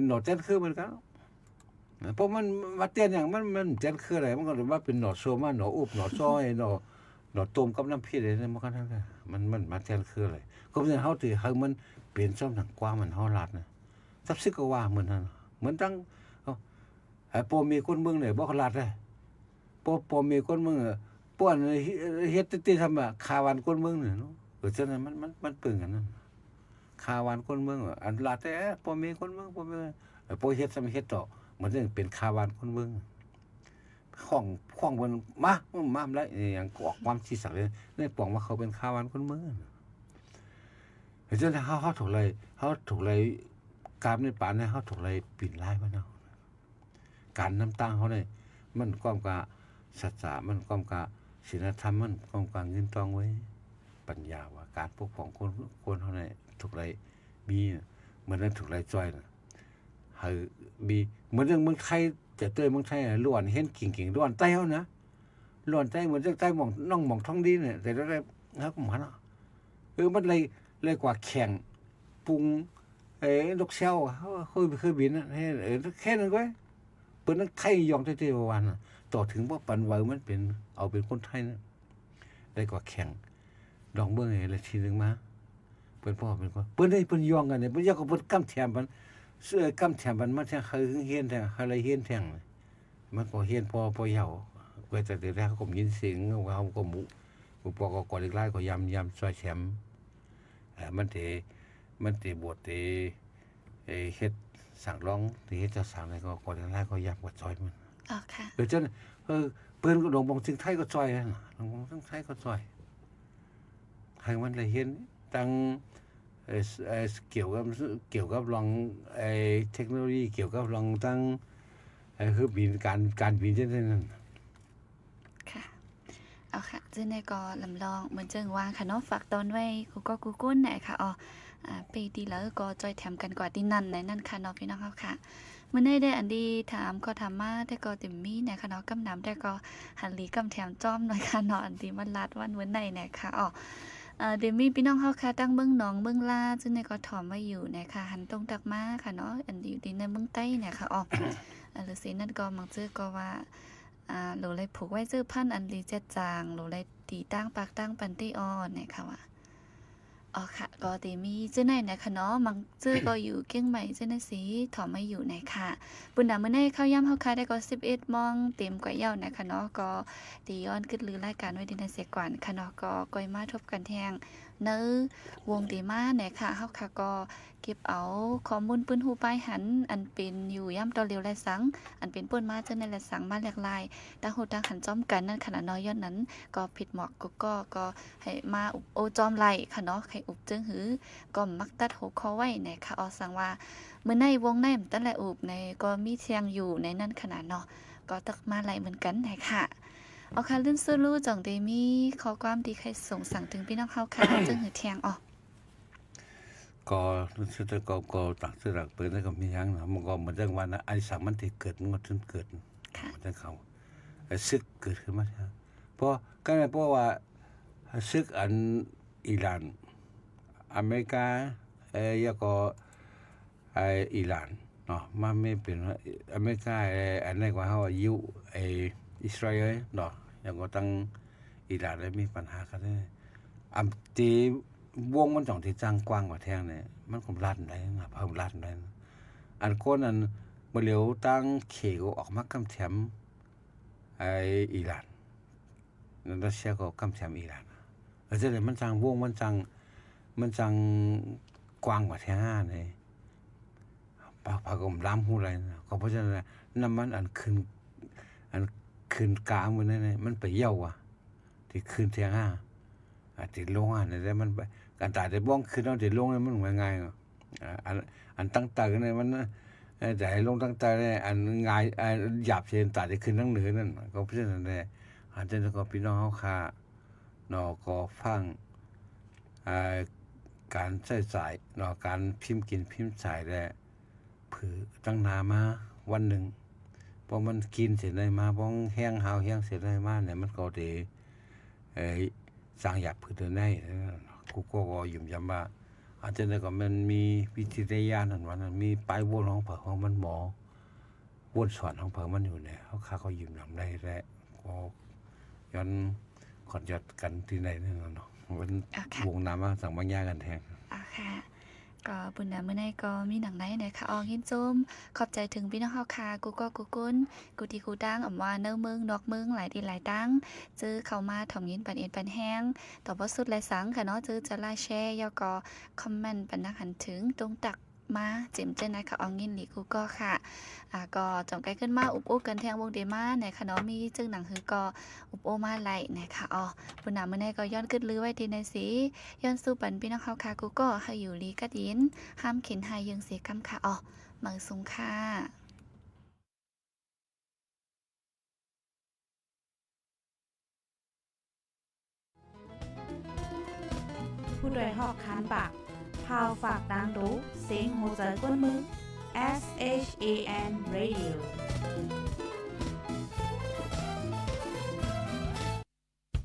หนอแท้คือมันก็เพราะมันมาเตี้ยนอย่างมันเตี้ยนคืออะไรมันก็เลยว่าเป็นหนอโซมาหนออุบหนอซอยหนอต้มกับน้ำพริกอะไรนั่นมันก็ทั้งนั้นมันมาเตี้ยนคืออะไรก็เป็นเฮาที่เฮามันเปลี่ยนช่องทางกว้างมันเฮาลาดนะซับซึกก็ว่าเหมือนนั้นเหมือนตั้งปอมีคนเมืองไหนบ่ลาดได้ปอมีคนเมืองป้อนเฮ็ดติทำอ่ะคาวันคนเมืองเนี่ยเนาะฉะนั้นมันปึงกันนั่นคาวันคนเมืองอันลาดแต่ปอมีคนเมืองปอมีปอเฮ็ดซะเฮ็ดต่อมันจึงเป็นคาวันคนเมืองของมันมาแล้วอย่างออกความชี้สักเลยในปองว่าเขาเป็นคาวันคนเมือง เจ้าเขาถูกเลยการในป่าเนี่ยเขาถูกเลยปิ่นไล่มาเนาะการน้ำตาเขาเนี่ยมันก้อมกับสัจจะมันก้อมกับศีลธรรมมันก้อมกับเงินทองไว้ปัญญาว่าการปกป้องคนเขาเนี่ยถูกเลยมีเหมือนนั้นถูกเลยจอยนะให้มีเหมือนเรื่องเมืองไทยแต่เต้ยเมืองไทยล้วนเห็นกิ่งล้วนใต้เขานะล้วนใต้เหมือนเรื่องใต้หมองน้องหมองท้องดีเนี่ยแต่แล้วแล้วก็มันมันเลยกว่าแข่งปรุงลูกเซลเคยบินนะแค่นั้นก็เปิดนักไทยยองเท่ๆวันต่อถึงว่าปันไว้มันเป็นเอาเป็นคนไทยนะได้กว่าแข่งดองเบื้องอะไรทีนึงมาเปิดพ่อเป็นคนเปิดได้เปิดยองกันเนี่ยเปิดยองกับเปิดกำแถมมันเสื้อกำแถมมันมาแทงเขาเฮียนแทงอะไรเฮียนแทงมันก็เฮียนพอเยาเว้แต่เดี๋ยวแรกเขาก็ยินเสียงเขาก็มุปก็ก่อนอีกไล่ก็ยำซอยแฉมมันเตบวชเฮ็ดสั่งร้องที่เฮ็ดจะสั่งอะไรก็ก่อนแรกก็ยำกว่าซอยมันอ๋อค่ะจนเปิ้นก็หลงบองจึงไทยก็ซอยนะหลงบองจึงไทยก็ซอยให้มันเลยเห็นตั้งเกี่ยวกับลองเทคโนโลยีเกี่ยวกับลองตั้งคือบินการบินเช่นนั้นค่ะเอาค่ะจึงในก็ลำลองเหมือนเจิงวางค่ะเนาะฝากตอนไว้กูกุ้นไหนค่ะปีดีแล้วก็จอยแถมกันกว่าที่นั่นในนั่นค่ะเนาะพี่น้องเขาค่ะเมื่อได้อันดีถามก็ถามมาได้ก็ติมมี่นะคะเนาะกำน้ำได้ก็หันหลีกำแถมจ้อมหน่อยค่ะเนาะอันดีมันลัดวันเมื่อไหนนะคะเดมี่พี่น้องเขาค่ะตั้งเบื้องหนองเบื้องลาซึ่งในก็ถอมมาอยู่นะคะหันตรงตักมาค่ะเนาะอันดีอยู่ดีในเบื้องใต้เนี่ยค่ะหรือสินั่นก็มังเจอก็ว่าหลูเลยผูกไว้ซื้อพันอันดีเจ็ดจางหลูเลยตีตั้งปากตั้งปันตี้เนี่ยค่ะว่าค่ะก็ตีมีเจ้าไหนนะคะเนาะมังเจอก็อยู่เกี้ยงใหม่เจ้าไหนสีถอมมาอยู่ไหนค่ะบุญดาเมื่อไหร่เข้าย่ำเข้าคาได้ก็11 โมงเต็มกว่าเย้านะคะเนาะก็ตีย้อนขึ้นลือรายการไว้ดีในเสียก่อนค่ะเนาะก็ก้อยมาทบกันแทงเนื้อวงตีมาไหนค่ะเข้าค่ะก็เก็บเอาข้อมูลปืนหูป้ายหันอันเป็นอยู่ย่ำตอเลียวและสังอันเป็นปืนมาเจ้าในและสังมาหลากหลายตั้งหูตั้งหันจ้อมกันนั่นขนาดน้อยย้อนนั้นก็ผิดหมอกก็ให้มาโอจอมไหลค่ะเนาะให้อุบจึงหือก็มักตัดหัวคอไว้ไหนค่ะสั่งว่าเมื่อในวงในตั้งแต่อุบในก็มีเทียงอยู่ในนั่นขนาดเนาะก็ตักมาไหลเหมือนกันไหนค่ะค่ะลื่นสู้รู้จังเดมีข้อความที่ใครส่งสั่งถึงพี่น้องเฮาค่ะจึงหือเทียงก็รู้สึกก็ตักสึกเปิดได้ก็มีอย่างนะมันก็เหมือนจังว่านะไอ้สังมันที่เกิดมันก็ถึงเกิดมันจังเขาซึกเกิดขึ้นมาเพราะก็ได้เพราะว่าซึกอันอิหร่านอเมริกาแล้วก็อิหร่านเนาะมันไม่เป็นอเมริกาอันนี้ว่าเขาอยู่อิสราเอลเนาะแล้วก็ตั้งอิหร่านได้มีปัญหากันได้อันที่วงมันจ่องที่จ้างกว้างกว่าแท่งเนี่ยมันคงลั่นได้นะเพิ่มลั่นได้อันคนอันเมื่อเร็วตั้งเขียวออกมากำแถมอิหร่านนั่นรัสเซียก็กำแถมอิหร่านแล้วจะเลยมันจ้างวงมันจ้างกว้างกว่าแท่งเนี่ยปากผมล้ำหูอะไรนะก็เพราะฉะนั้นน้ำมันอันคืนกลางมันเนี่ยมันไปเยี่ยวอ่ะที่คืนแท่งติดลงเนี่ยมันการตายได้บ้องคือต้องติดลงเนี่ยมันง่ายอันตั้งใจเนี่ยมันแต่ลงตั้งใจเนี่ยอันง่ายหยาบเช่นตายได้ขึ้นทั้งเหนือนั่นก็เพราะฉะนั้นเนี่ยอาจจะก็พี่น้องเขาค่ะนอก็ฟังการใช้สายนอการพิมพ์กินพิมพ์สายและผือตั้งนามาวันหนึ่งพอมันกินเสร็จเลยมาบ้องแห้งหาวแห้งเสร็จเลยมาเนี่ยมันก็เดสร้างหยาบผืนได้กูก็ยุ่มยำว่าอาจจะได้ก็มันมีวิธีได้ยานั่นวันนั้นมีปลายวนของเผือกของมันหมอวนสอนของเผือกมันอยู่เนี่ยเขาข้าก็ยุ่มยำได้และก็ย้อนขอดยัดกันที่ไหนนั่นเนาะมันวงน้ำมาสั่งบางยากันแทงค่ะก็บุญนาเมื่อไหร่ก็มีหนังไหนนะคะยินจมขอบใจถึงพี่น้องเฮาค่ะกูกุ้นกูดีกูดังว่าเนื้อเมืองนอกเมืองหลายดีหลายตั้งจื้อเข้ามาถ่อมยินปันเอ็นปันแห้งต่อบ่สุดและสังค่ะเนาะจื้อจะไลค์แชร์แล้วก็คอมเมนต์ปันนักหันถึงตรงตัก มาเจ็มเจนนะคะอองยินหลีกูก็ค่ะก็จงใกล้ขึ้นมาอุบโอกันแทงวงเดมาในคณะมีจึงหนังคือก็อุบโอมาไหลนะคะปุ่นหนาเมื่อไหร่ก็ย้อนขึ้นลือไว้ที่ในสีย้อนสู้ปันพี่น้องเขาค่ะกูก็ให้อยู่ลีกัดยินห้ามเข็นหายยังเสียกำค่ะมือสูงค่ะ ผู้โดยหอกคานปากพาวฝากดังรู้เสียงโหใจก้นมือ SHAN Radio